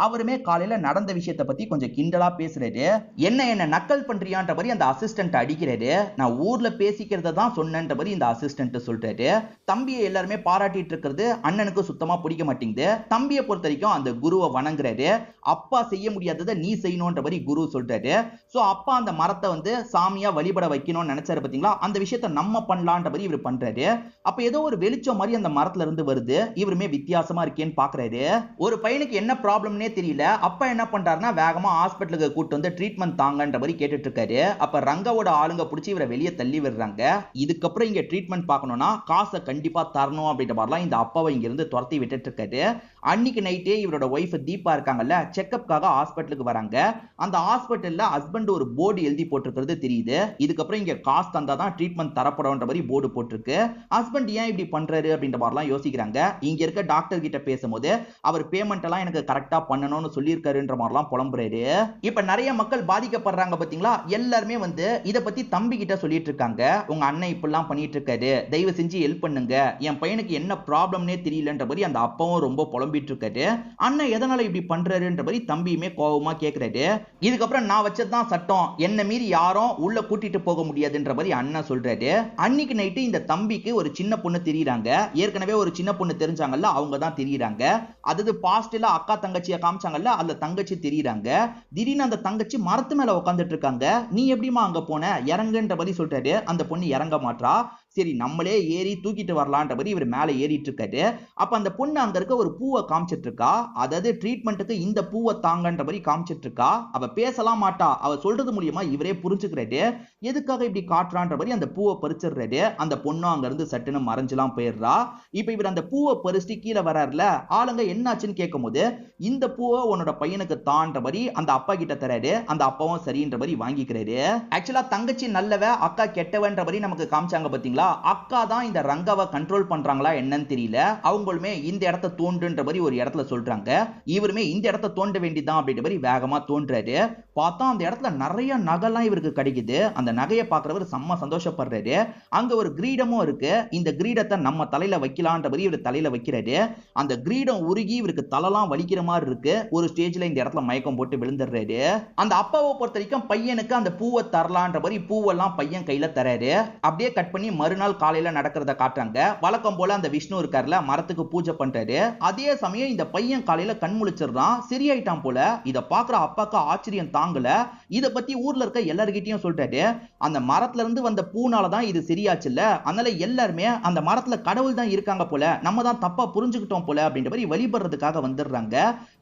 A: அவருமே காலையில நடந்த விஷயத்தை பத்தி கொஞ்சம் கிண்டலா பேசுறாரு. என்ன நக்கல் பண்றியான்ற மாதிரி அந்த அசிஸ்டன்ட் அடிக்கிறாரு. நான் ஊர்ல பேசிக்கிறத தான் சொன்னேன்ற மாதிரி இந்த அசிஸ்டன்ட் சொல்றாரு. தம்பியை எல்லாருமே பாராட்டிட்டு இருக்கிறது அண்ணனுக்கு சுத்தமா பிடிக்க மாட்டேங்குது. தம்பியை பொறுத்த வரைக்கும் அந்த குருவை வணங்குறாரு. அப்பா செய்ய முடியாததை நீ செய்யணும்ன்ற மாதிரி குரு சொல்றாரு. சோ அப்பா அந்த மரத்தை வந்து சாமியா வழிபட வைக்கணும்னு நினைச்சாரு பாத்தீங்களா, அந்த விஷயத்தை நம்ம பண்ணலான்ற மாதிரி இவர் பண்றாரு. அப்ப ஏதோ ஒரு வெளிச்சம் மாதிரி அந்த மரத்துல இருந்து வருது. இவருமே எல்லாமே வித்தியாசமா இருக்கேன்னு பாக்குறாரு. ஒரு பையனுக்கு என்ன ப்ராப்ளம்னே தெரியல. அப்பா என்ன பண்றாருன்னா வேகமா ஹாஸ்பிட்டலுக்கு கூட்டு வந்து ட்ரீட்மெண்ட் தாங்கன்ற மாதிரி கேட்டுட்டு இருக்காரு. அப்ப ரங்காவோட ஆளுங்க புடிச்சு இவரை வெளியே தள்ளி விடுறாங்க. இதுக்கப்புறம் இங்க ட்ரீட்மெண்ட் பார்க்கணும்னா காசை கண்டிப்பா தரணும் அப்படின்ற மாதிரிலாம் இந்த அப்பாவை இங்க இருந்து துரத்தி விட்டுட்டு இருக்காரு. அன்னைக்கு நைட்டே இவரோட ஒய்ஃப் தீபா இருக்காங்கல்ல, செக்கப்காக ஹாஸ்பிட்டலுக்கு வராங்க. அந்த ஹாஸ்பிட்டல்ல ஹஸ்பண்ட் ஒரு போர்டு எழுதி போட்டிருக்கிறது தெரியுது. இதுக்கப்புறம் இங்க காசு தந்தாதான் ட்ரீட்மெண்ட் தரப்படும்ன்ற மாதிரி போர்டு போட்டிருக்கு. ஹஸ்பண்ட் ஏன் இப்படி பண்றாரு அப்படின்ற மாதிரிலாம் யோசிக்கிறாங்க. இங்க இருக்க டாக்டர் கிட்ட பேசும்போது அவர் பேமெண்ட் எல்லாம் எனக்கு கரெக்டா பண்ணணும்னு சொல்லியிருக்காருன்ற மாதிரிலாம் புலம்புறாரு. இப்ப நிறைய மக்கள் பாதிக்கப்படுறாங்க பாத்தீங்களா, எல்லாருமே வந்து இத பத்தி தம்பி கிட்ட சொல்லிட்டு இருக்காங்க. உங்க அண்ணன் இப்படிலாம் பண்ணிட்டு இருக்காரு, தயவு செஞ்சு ஹெல்ப் பண்ணுங்க, என் பையனுக்கு என்ன ப்ராப்ளம்னே தெரியலன்ற மாதிரி அந்த அப்பாவும் ரொம்ப புலம்பிட்டு இருக்காரு. அண்ணன் எதனால இப்படி பண்றாருன்ற மாதிரி தம்பியுமே கோவமா கேக்குறாரு. இதுக்கப்புறம் நான் வச்சதுதான் சட்டம், என்ன மீறி யாரும் உள்ள கூட்டிட்டு போக முடியாதுன்ற மாதிரி அண்ணன் சொல்றாரு. அன்னைக்கு நைட்டு இந்த தம்பிக்கு ஒரு சின்ன பொண்ணு தெரியுறாங்க. ஏற்கனவே ஒரு சின்ன பொண்ணு தெரிஞ்சாங்கல்ல, அவங்க தான் தெரியுறாங்க. அதாவது பாஸ்ட்ல அக்கா தங்கச்சியை காமிச்சாங்கல்ல, அந்த தங்கச்சி தெரியுறாங்க. திடீர்னு அந்த தங்கச்சி மரத்து மேல உட்காந்துட்டு இருக்காங்க. நீ எப்படிமா அங்க போன, இறங்குன்ற மாதிரி சொல்றாரு. அந்த பொண்ணு இறங்க மாட்டா. சரி நம்மளே ஏறி தூக்கிட்டு வரலான்ற மாதிரி இவர் மேல ஏறிட்டு இருக்காரு. அப்ப அந்த பொண்ணு அங்க இருக்க ஒரு பூவை காமிச்சிட்டு இருக்கா. அதாவது ட்ரீட்மெண்ட்டுக்கு இந்த பூவை தாங்கன்ற மாதிரி காமிச்சிட்டு இருக்கா. அவ பேசலாம் மாட்டா, அவ சொல்றது மூலியமா இவரே புரிஞ்சுக்கிறாரு. எதுக்காக இப்படி காட்டுறான்ற மாதிரி அந்த பூவை பறிச்சிடுறாரு. அந்த பொண்ணும் அங்க இருந்து சட்டுன்னு மறைஞ்சலாம் போயிடுறா. இப்ப இவர் அந்த பூவை பறிச்சுட்டு கீழே வராருல, ஆளுங்க என்னாச்சுன்னு கேட்கும் போது இந்த பூவை உன்னோட பையனுக்கு தான்ற மாதிரி அந்த அப்பா கிட்ட தராரு. அந்த அப்பாவும் சரின்ற மாதிரி வாங்கிக்கிறாரு. ஆக்சுவலா தங்கச்சி நல்லவ, அக்கா கெட்டவன்ற மாதிரி நமக்கு காமிச்சாங்க பாத்தீங்களா. அக்கா தான் இந்த ரங்காவை கண்ட்ரோல் பண்றாங்களா என்னன்னு தெரியல. அவங்களுமே இந்த இடத்தை தோண்டுன்ற மாதிரி ஒரு இடத்துல சொல்றாங்க. இவருமே இந்த இடத்தை தோண்ட வேண்டியதான் அப்படின்ற மாதிரி வேகமா தோன்றாரு. பார்த்தா அந்த இடத்துல நிறைய நகைலாம் இவருக்கு கிடைக்குது. அந்த நகையை பார்க்கிறவர் செம்ம சந்தோஷப்படுறாரு. அங்க ஒரு கிரீடமும் இருக்கு. இந்த கிரீடத்தை நம்ம தலையில வைக்கலான்ற மாதிரி இவர் தலையில வைக்கிறாரு. அந்த கிரீடம் உருகி இவருக்கு தலைலாம் வலிக்கிற மாதிரி இருக்கு. ஒரு ஸ்டேஜ்ல இந்த இடத்துல மயக்கம் போட்டு விழுந்துடுறாரு. அந்த அப்பாவை பொறுத்த வரைக்கும் பையனுக்கு அந்த பூவை தரலான்ற மாதிரி பூவெல்லாம் பையன் கையில தராரு. அப்படியே கட் பண்ணி மறுநாள் காலையில நடக்கிறத காட்டுறாங்க. வழக்கம் போல அந்த விஷ்ணு இருக்கார்ல, மரத்துக்கு பூஜை பண்றாரு. அதே சமயம் இந்த பையன் காலையில கண் முழிச்சிடுறான். சரியாயிட்டான் போல. இத பாக்குற அப்பாக்கு ஆச்சரியம் தாங்கல. இத பத்தி ஊர்ல இருக்க எல்லார்கிட்டயும் சொல்றாரு. அந்த மரத்துல இருந்து வந்த பூனாலதான் இது சரியாச்சுல்ல, அதனால எல்லாருமே அந்த மரத்துல கடவுள் தான் இருக்காங்க போல, நம்ம தான் தப்பா புரிஞ்சுக்கிட்டோம் போல அப்படின்ற மாதிரி வழிபடுறதுக்காக வந்துடுறாங்க.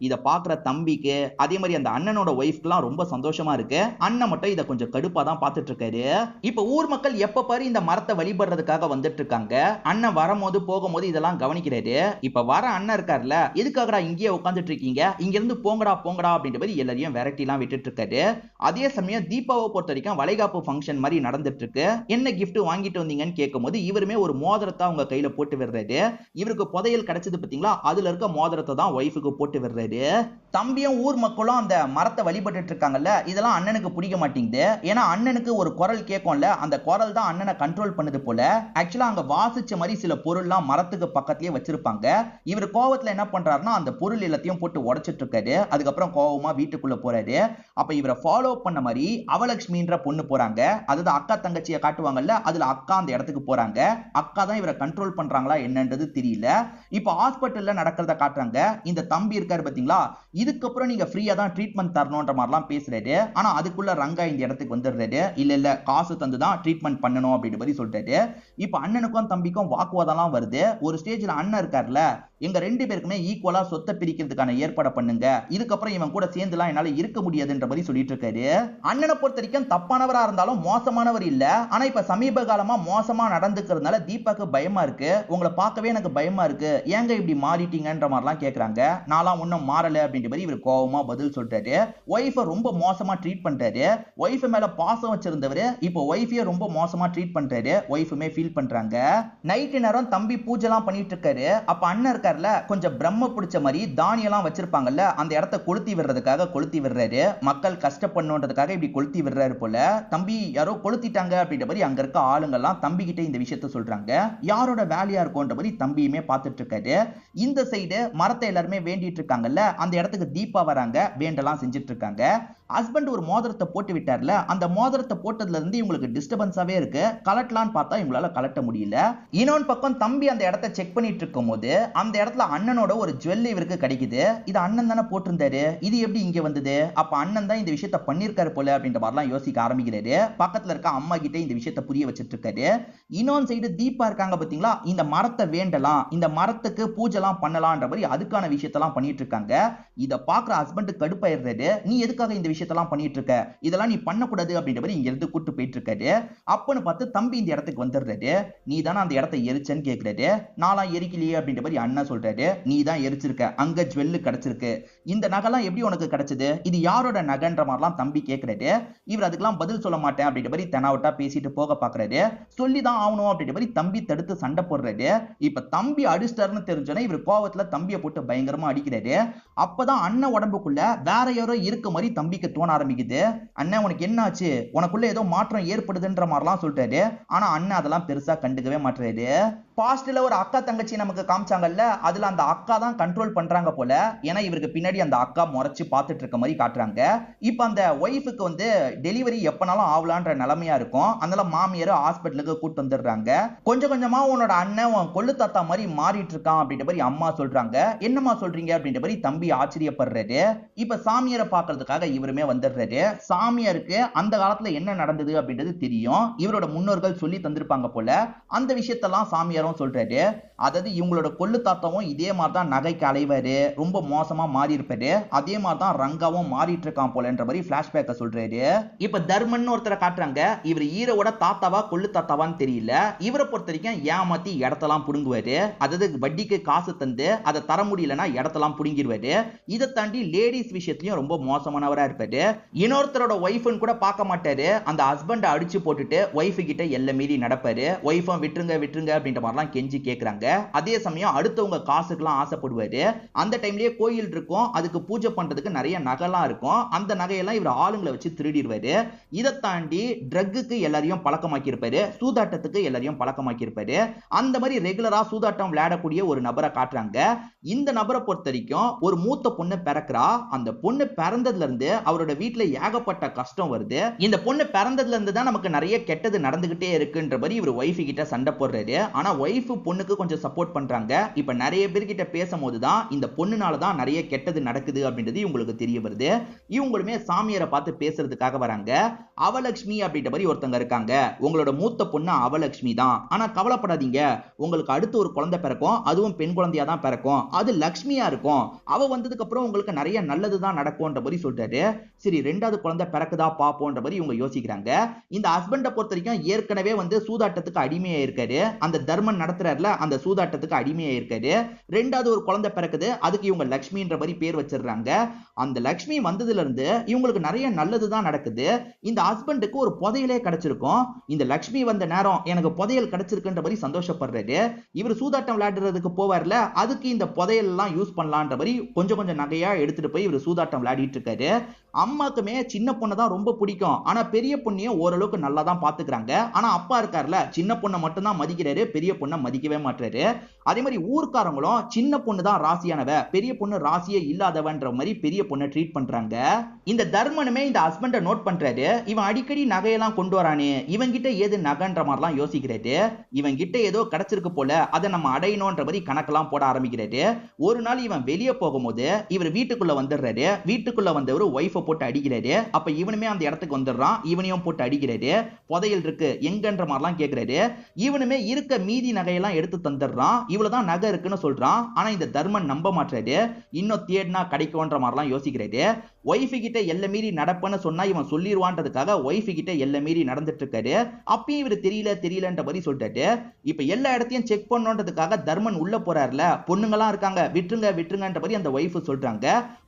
A: இத பாக்குற தம்பிக்கு அதே மாதிரி அந்த அண்ணனோட ஒய்ஃப்க்குலாம் ரொம்ப சந்தோஷமா இருக்கு. அண்ணன் மட்டும் இத கொஞ்சம் கடுப்பா தான் பார்த்துட்டு இருக்காரு. இப்ப ஊர் மக்கள் எப்ப பாரு இந்த மரத்தை வழிபடுறதுக்காக வந்துட்டு இருக்காங்க. அண்ணன் வரும்போது போகும்போது இதெல்லாம் கவனிக்கிறாரு. இப்ப வர அண்ணன் இருக்காருல்ல, எதுக்காகடா இங்கேயே உட்காந்துட்டு இருக்கீங்க, இங்க இருந்து போங்கடா போங்கடா அப்படின்ற மாதிரி எல்லாரையும் விரட்டிலாம் விட்டுட்டு இருக்காரு. அதே சமயம் தீபாவை பொறுத்த வரைக்கும் வளைகாப்பு ஃபங்க்ஷன் மாதிரி நடந்துட்டு இருக்கு. என்ன கிஃப்ட் வாங்கிட்டு வந்தீங்கன்னு கேட்கும்போது இவருமே ஒரு மோதிரத்தை அவங்க கையில போட்டு விடுறாரு. இவருக்கு புதையல் கிடைச்சது பாத்தீங்களா, அதுல இருக்க மோதிரத்தை தான் ஒய்ஃபுக்கு போட்டு விடுறாரு. தம்பியும் ஊர் மக்களும் அந்த மரத்தை வழிபட்டு இருக்காங்கல்ல, இதெல்லாம் அண்ணனுக்கு பிடிக்க மாட்டேங்குது. ஏன்னா அண்ணனுக்கு ஒரு குரல் கேட்கும்ல, அந்த குரல் தான் அண்ணனை கண்ட்ரோல் பண்ணுது போல. ஆக்சுவலா அங்க வாசிச்ச மாதிரி சில பொருள்லாம் மரத்துக்கு பக்கத்துலயே வச்சிருப்பாங்க. இவர் கோவத்துல என்ன பண்றாருன்னா அந்த பொருள் எல்லாத்தையும் போட்டு உடைச்சிட்டு இருக்காரு. அதுக்கப்புறம் கோவமா வீட்டுக்குள்ள போறாரு. அப்ப இவரை ஃபாலோ பண்ண மாதிரி அவலட்சுமின்ற பொண்ணு போறாங்க. அதாவது அக்கா தங்கச்சியை காட்டுவாங்கல்ல, அதுல அக்கா அந்த இடத்துக்கு போறாங்க. அக்கா தான் இவரை கண்ட்ரோல் பண்றாங்களா என்னன்றது தெரியல. இப்ப ஹாஸ்பிட்டல்ல நடக்கிறத காட்டுறாங்க. இந்த தம்பி இருக்காரு பாத்தீங்களா, இதுக்கப்புறம் நீங்க ஃப்ரீயா தான் ட்ரீட்மெண்ட் தரணும்ன்ற மாதிரிலாம் பேசுறாரு. ஆனா அதுக்குள்ள ரங்கா இந்த இடத்துக்கு வந்துடுறாரு. இல்ல காசு தந்து தான் ட்ரீட்மெண்ட் பண்ணணும் அப்படின்ற மாதிரி சொல்றாரு. இப்ப அண்ணனுக்கும் தம்பிக்கும் வாக்குவாதம்லாம் வருது. ஒரு ஸ்டேஜ்ல அண்ணன் இருக்காருல, எங்க ரெண்டு பேருக்குமே ஈக்குவலா சொத்தை பிரிக்கிறதுக்கான ஏற்பாடு பண்ணுங்க, இதுக்கப்புறம் இவன் கூட சேர்ந்துலாம் என்னால இருக்க முடியாதுன்ற மாதிரி சொல்லிட்டு இருக்காரு. அண்ணனை பொறுத்த வரைக்கும் தப்பானவரா இருந்தாலும் மோசமானவர் இல்ல. ஆனா இப்ப சமீப காலமா மோசமா நடந்துக்கிறதுனால தீபாக்கு பயமா இருக்கு. உங்களை பார்க்கவே எனக்கு பயமா இருக்கு, ஏங்க இப்படி மாறிட்டீங்கன்ற மாதிரிலாம் கேக்குறாங்க. நான்லாம் ஒன்னும் மாறல அப்படின்ற மாதிரி இவர் கோவமா பதில் சொல்றாரு. ஒய்ஃபை ரொம்ப மோசமா ட்ரீட் பண்றாரு. ஒய்ஃப் மேல பாசம் வச்சிருந்தவர் இப்போ ஒய்ஃபையே ரொம்ப மோசமா ட்ரீட் பண்றாரு. ஒய்ஃபுமே ஃபீல் பண்றாங்க. நைட் நேரம் தம்பி பூஜைலாம் பண்ணிட்டு இருக்காரு. அப்ப அண்ணன் இருக்காருல, கொஞ்சம் பிரம்ம பிடிச்ச மாதிரி தானியெல்லாம் வச்சிருப்பாங்கல்ல, அந்த இடத்தை கொளுத்தி விடுறதுக்காக கொளுத்தி விடுறாரு. மக்கள் கஷ்டப்படணுன்றதுக்காக இப்படி கொளுத்தி விடுறாரு போல. தம்பி யாரோ கொளுத்திட்டாங்க அப்படின்ற மாதிரி அங்க இருக்க ஆளுங்கெல்லாம் தம்பி கிட்ட இந்த விஷயத்த சொல்றாங்க. யாரோட வேலையா இருக்கும்ன்ற மாதிரி தம்பியுமே பார்த்துட்டு இருக்காரு. இந்த சைடு மரத்தை எல்லாருமே வேண்டிட்டு இருக்காங்கல்ல, அந்த இடத்துக்கு இடத்துக்கு தீபா வராங்க, வேண்டலாம் செஞ்சுட்டு இருக்காங்க. ஹஸ்பண்ட் ஒரு மோதிரத்தை போட்டு விட்டார்ல, அந்த மோதிரத்தை போட்டதுல இருந்து இவங்களுக்கு டிஸ்டர்பன்ஸாவே இருக்கு. கலட்டலான்னு பார்த்தா இவங்களால கலட்ட முடியல. இன்னொரு பக்கம் தம்பி அந்த இடத்தை செக் பண்ணிட்டு இருக்கும் போது அந்த இடத்துல அண்ணனோட ஒரு ஜுவல் இவருக்கு கிடைக்குது. இது அண்ணன் தானே போட்டிருந்தாரு, இது எப்படி இங்க வந்தது? அப்ப அண்ணன் தான் இந்த விஷயத்த பண்ணிருக்காரு போல அப்படின்ற மாதிரிலாம் யோசிக்க ஆரம்பிக்கிறாரு. பக்கத்துல இருக்க அம்மா கிட்ட இந்த விஷயத்த புரிய வச்சிட்டு இருக்காரு. இன்னொரு சைடு தீபா இருக்காங்க பாத்தீங்களா, இந்த மரத்தை வேண்டலாம், இந்த மரத்துக்கு பூஜைலாம் பண்ணலாம்ன்ற மாதிரி அதுக்கான விஷயத்தெல்லாம் பண்ணிட்டு இருக்காங்க. இத பாக்குற ஹஸ்பண்ட் கடுப்பாயிடுறாரு. நீ எதுக்காக இந்த விஷயத்தெல்லாம் பண்ணிட்டு இருக்க, இதெல்லாம் நீ பண்ணக்கூடாது அப்படின்ற மாதிரி இங்க இருந்து கூட்டு போயிட்டு இருக்காரு. அப்பன்னு பார்த்து தம்பி இந்த இடத்துக்கு வந்துடுறாரு. நீ தானே அந்த இடத்தை எரிச்சன்னு கேட்கிறாரு. நான்லாம் எரிக்கலையே அப்படின்ற மாதிரி அண்ணன் சொல்றாரு. நீ தான் எரிச்சிருக்க, அங்க ஜுவல்லு கிடைச்சிருக்கு. இந்த நகைலாம் எப்படி உனக்கு கிடைச்சது, இது யாரோட நகைன்ற மாதிரிலாம் தம்பி கேட்கிறாரு. இவர் அதுக்கெல்லாம் பதில் சொல்ல மாட்டேன் அப்படின்ற மாதிரி தெனாவட்டா பேசிட்டு போக பாக்குறாரு. சொல்லிதான் ஆகணும் அப்படின்ற மாதிரி தம்பி தடுத்து சண்டை போடுறாரு. இப்ப தம்பி அடிச்சிட்டாருன்னு தெரிஞ்சோன்னே இவர் கோவத்துல தம்பியை போட்டு பயங்கரமா அடிக்கிறாரு. அப்பதான் அண்ணன் உடம்புக்குள்ள வேற யாரோ இருக்க மாதிரி தம்பிக்கு தோண ஆரம்பிக்குது. அண்ணன் உனக்கு என்ன ஆச்சு, உனக்குள்ள ஏதோ மாற்றம் ஏற்படுதுன்ற மாதிரிலாம் சொல்றாரு. ஆனா அண்ணன் அதெல்லாம் பெருசா கண்டுக்கவே மாட்டாரு. பாஸ்ட்ல ஒரு அக்கா தங்கச்சி நமக்கு காமிச்சாங்கல்ல, அதுல அந்த அக்கா தான் கண்ட்ரோல் பண்றாங்க போல. ஏன்னா இவருக்கு பின்னாடி அந்த அக்கா முறைச்சு பார்த்துட்டு இருக்க மாதிரி காட்டுறாங்க. இப்ப அந்த ஒய்ஃபுக்கு வந்து டெலிவரி எப்பனாலும் ஆகலான்ற நிலைமையா இருக்கும். அதனால மாமியார் ஹாஸ்பிட்டலுக்கு கூட்டு வந்துடுறாங்க. கொஞ்சம் கொஞ்சமா உன்னோட அண்ணன் உன் கொள்ளு தாத்தா மாதிரி மாறிட்டு இருக்கான் அப்படின்ற மாதிரி அம்மா சொல்றாங்க. என்னம்மா சொல்றீங்க அப்படின்ற மாதிரி தம்பி ஆச்சரியப்படுறாரு. இப்ப சாமியாரை பாக்குறதுக்காக இவருமே வந்துடுறாரு. சாமியாருக்கு அந்த காலத்துல என்ன நடந்தது அப்படின்றது தெரியும். இவரோட முன்னோர்கள் சொல்லி தந்திருப்பாங்க போல. அந்த விஷயத்தெல்லாம் சாமியாரும் சொல்றாரு. அதாவது இவங்களோட கொள்ளு தாத்தாவும் இதே மாதிரி தான் நகைக்கு அலைவாரு, ரொம்ப மோசமா மாறி இருப்பாரு. அதே மாதிரி தான் ரங்காவும் மாறிட்டு இருக்கான் போலன்ற மாதிரி பிளாஷ்பேக்க சொல்றாரு. இப்ப தர்மன் ஒருத்தரை காட்டுறாங்க. இவர் ஈரோட தாத்தாவா கொள்ளு தாத்தாவான்னு தெரியல. இவரை பொறுத்த வரைக்கும் ஏமாத்தி இடத்தெல்லாம் புடுங்குவாரு. அதாவது வட்டிக்கு காசு தந்து அதை தர முடியலன்னா இடத்தெல்லாம் புடுங்கிடுவாரு. இதை தாண்டி லேடிஸ் விஷயத்திலயும் ரொம்ப மோசமானவரா இருப்பாரு. இன்னொருத்தரோட ஒய்ஃப்னு கூட பார்க்க மாட்டாரு. அந்த ஹஸ்பண்ட் அடிச்சு போட்டுட்டு ஒய்ஃப் கிட்ட எல்லை மீறி நடப்பாரு. ஒய்ஃபும் விட்டுருங்க விட்டுருங்க அப்படின்ற மாதிரிலாம் கெஞ்சி கேட்கறாங்க. அதே சமயம் அடுத்தவங்க காசுக்கெல்லாம் ஆசைப்படுவாரு. அந்த டைம்லயே கோயில் இருக்கும், அதுக்கு பூஜை பண்றதுக்கு நிறைய நகைலாம் இருக்கும். அந்த நகையெல்லாம் இவர் ஆளுங்களை வச்சு திருடிடுவாரு. இதை தாண்டி ட்ரக்குக்கு எல்லாரையும் பழக்கமாக்கி இருப்பாரு, சூதாட்டத்துக்கு எல்லாரையும் பழக்கமாக்கி இருப்பாரு. அந்த மாதிரி ரெகுலரா சூதாட்டம் விளையாடக்கூடிய ஒரு நபரை காட்டுறாங்க. இந்த நபரை பொறுத்த வரைக்கும் ஒரு மூத்த பொண்ணு பிறக்கிறா. அந்த பொண்ணு பிறந்ததுல இருந்து அவரோட வீட்டுல ஏகப்பட்ட கஷ்டம் வருது. இந்த பொண்ணு பிறந்ததுல இருந்து தான் நமக்கு நிறைய கெட்டது நடந்துகிட்டே இருக்குன்ற மாதிரி இவர் ஒய்ஃப் கிட்ட சண்டை போடுறாரு. ஆனா ஒய்ஃப் பொண்ணுக்கு கொஞ்சம் சப்போர்ட் பண்றாங்க. இப்ப நிறைய பேர்கிட்ட பேசும்போது தான் இந்த பொண்ணுனால தான் நிறைய கெட்டது நடக்குது அப்படின்றது இவங்களுக்கு தெரிய வருது. இவங்களுமே சாமியாரை பார்த்து பேசுறதுக்காக வராங்க. அவலட்சுமி அப்படின்ற மாதிரி ஒருத்தங்க இருக்காங்க. உங்களோட மூத்த பொண்ணு அவலட்சுமி தான். ஆனா கவலைப்படாதீங்க, உங்களுக்கு அடுத்து ஒரு குழந்தை பிறக்கும், அதுவும் பெண் குழந்தையா தான் பிறக்கும். அது லட்சுமியா இருக்கும். அவ வந்ததுக்கு அப்புறம் உங்களுக்கு நிறைய நல்லது தான் நடக்கும்ன்ற மாதிரி சொல்றாரு. சரி, ரெண்டாவது குழந்தை பிறக்குதா பாப்போன்ற மாதிரி இவங்க யோசிக்கிறாங்க. இந்த ஹஸ்பண்ட பொறுத்த வரைக்கும் ஏற்கனவே வந்து சூதாட்டத்துக்கு அடிமையா இருக்காரு. அந்த தர்மன் நடத்துறாருல, அந்த சூதாட்டத்துக்கு அடிமையா இருக்காரு. ரெண்டாவது ஒரு குழந்தை பிறக்குது, அதுக்கு இவங்க லட்சுமின்ற மாதிரி பேர் வச்சிடுறாங்க. அந்த லட்சுமி வந்ததுல இருந்து இவங்களுக்கு நிறைய நல்லது தான் நடக்குது. இந்த ஹஸ்பண்டுக்கு ஒரு புதையலே கிடைச்சிருக்கும். இந்த லட்சுமி வந்த நேரம் எனக்கு புதையல் கிடைச்சிருக்குன்ற மாதிரி சந்தோஷப்படுறாரு. இவர் சூதாட்டம் விளையாடுறதுக்கு போவார்ல, அதுக்கு இந்த புதையல் எல்லாம் யூஸ் பண்ணலான்ற மாதிரி கொஞ்சம் கொஞ்சம் நகையா எடுத்துட்டு போய் இவர் சூதாட்டம் விளையாடிட்டு இருக்காரு. அம்மாக்குமே சின்ன பொண்ணு தான் ரொம்ப பிடிக்கும். ஆனா பெரிய பொண்ணையும் ஓரளவுக்கு நல்லா தான் பாத்துக்கிறாங்க. ஆனா அப்பா இருக்காருல, சின்ன பொண்ணை மட்டும் தான் மதிக்கிறாரு, பெரிய பொண்ணை மதிக்கவே மாட்டாரு. அதே மாதிரி ஊர்க்காரங்களும் சின்ன பொண்ணு தான் ராசியானவ, பெரிய பொண்ணு ராசியே இல்லாதவன்ற மாதிரி பெரிய பொண்ணை ட்ரீட் பண்றாங்க. இந்த தர்மனுமே இந்த ஹஸ்பண்ட நோட் பண்றாரு. இவன் அடிக்கடி நகையெல்லாம் கொண்டு வரானே, இவன் கிட்ட ஏது நகைன்ற மாதிரிலாம் யோசிக்கிறாரு. இவன் கிட்ட ஏதோ கிடைச்சிருக்கு போல, அதை நம்ம அடையணும்ன்ற மாதிரி கணக்கெல்லாம் போட ஆரம்பிக்கிறாரு. ஒரு நாள் இவன் வெளியே போகும்போது இவர் வீட்டுக்குள்ள வந்துடுறாரு. வீட்டுக்குள்ள வந்தவர் ஒய்ஃபை போட்டு அடிக்கிறாரு. அப்ப இவனுமே அந்த இடத்துக்கு வந்துடுறான். இவனையும் போட்டு அடிக்கிறாரு. புதையல் இருக்கு எங்கன்ற மாதிரிலாம் கேட்கிறாரு. இவனுமே இருக்க மீதி நகையெல்லாம் எடுத்து தந்துடுறான். இவ்வளவுதான் நகை இருக்குன்னு சொல்றான். ஆனா இந்த தர்மன் நம்ப மாட்டாரு. இன்னும் தேடினா கிடைக்கும்ன்ற மாதிரிலாம் யோசிக்கிறாரு. ஒய்ஃபு கிட்ட எல்லை மீறி நடப்பன்னு சொன்னா இவன் சொல்லிடுவான்றதுக்காக ஒய்ஃபு கிட்ட எல்லை மீறி நடந்துட்டு இருக்காரு. அப்பயும் இவர் தெரியலன்ற மாதிரி சொல்லிட்டாரு. இப்ப எல்லா இடத்தையும் செக் பண்ணணுன்றதுக்காக தர்மன் உள்ள போறாருல, பொண்ணுங்களாம் இருக்காங்க, விட்டுருங்க விட்டுருங்கன்ற மாதிரி அந்த ஒய்ஃபு சொல்றாங்க.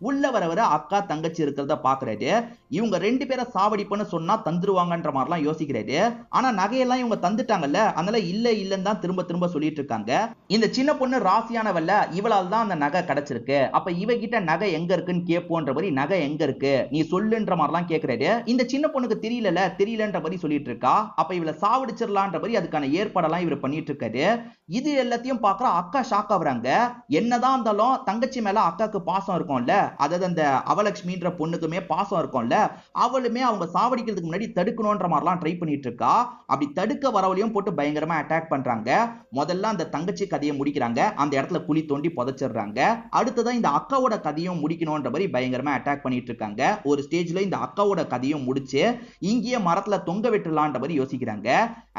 A: உள்ள வர அக்கா தங்கச்சி இருக்கிறத பாக்குறாரு. இவங்க 2 பேரை சாவடிப்புன்னு சொன்னா தந்துருவாங்கன்ற மாதிரிலாம் யோசிக்கிறாரு. ஆனா நகையெல்லாம் இவங்க தந்துட்டாங்கல்ல, அதனால இல்ல இல்லன்னு தான் திரும்ப திரும்ப சொல்லிட்டு இருக்காங்க. இந்த சின்ன பொண்ணு ராசியானவல்ல, இவளால் தான் அந்த நகை கிடைச்சிருக்கு. அப்ப இவகிட்ட நகை எங்க இருக்குன்னு கேட்போன்ற மாதிரி, நகை எங்க இருக்கு நீ சொல்லுன்ற மாதிரிலாம் கேக்குறாரு. இந்த சின்ன பொண்ணுக்கு தெரியலன்ற மாதிரி சொல்லிட்டு இருக்கா. அப்ப இவளை சாவடிச்சிடலான்ற மாதிரி அதுக்கான ஏற்பாடெல்லாம் இவர் பண்ணிட்டு இருக்காரு. இது எல்லாத்தையும் பாக்குற அக்கா ஷாக் ஆகுறாங்க. என்னதான் இருந்தாலும் தங்கச்சி மேல அக்காக்கு பாசம் இருக்கும்ல, அதாவது அந்த அவலட்சுமின்ற பொண்ணுக்குமே பாசம் இருக்கும்ல, அவளுமே அவங்க சாவடிக்கிறதுக்கு முன்னாடி தடுக்கணும்ன்ற மாதிரிலாம் ட்ரை பண்ணிட்டு இருக்கா. அப்படி தடுக்க வரவளையும் போட்டு பயங்கரமா அட்டாக் பண்றாங்க. முதல்ல அந்த தங்கச்சி கதையை முடிக்கிறாங்க, அந்த இடத்துல குழி தோண்டி புதைச்சிடுறாங்க. அடுத்ததான் இந்த அக்காவோட கதையும் முடிக்கணும்ன்ற மாதிரி பயங்கரமா அட்டாக் பண்ணிட்டு இருக்காங்க. ஒரு ஸ்டேஜ்ல இந்த அக்காவோட கதையும் முடிச்சு இங்கேயே மரத்துல தொங்க விட்டுலான்ற மாதிரி யோசிக்கிறாங்க.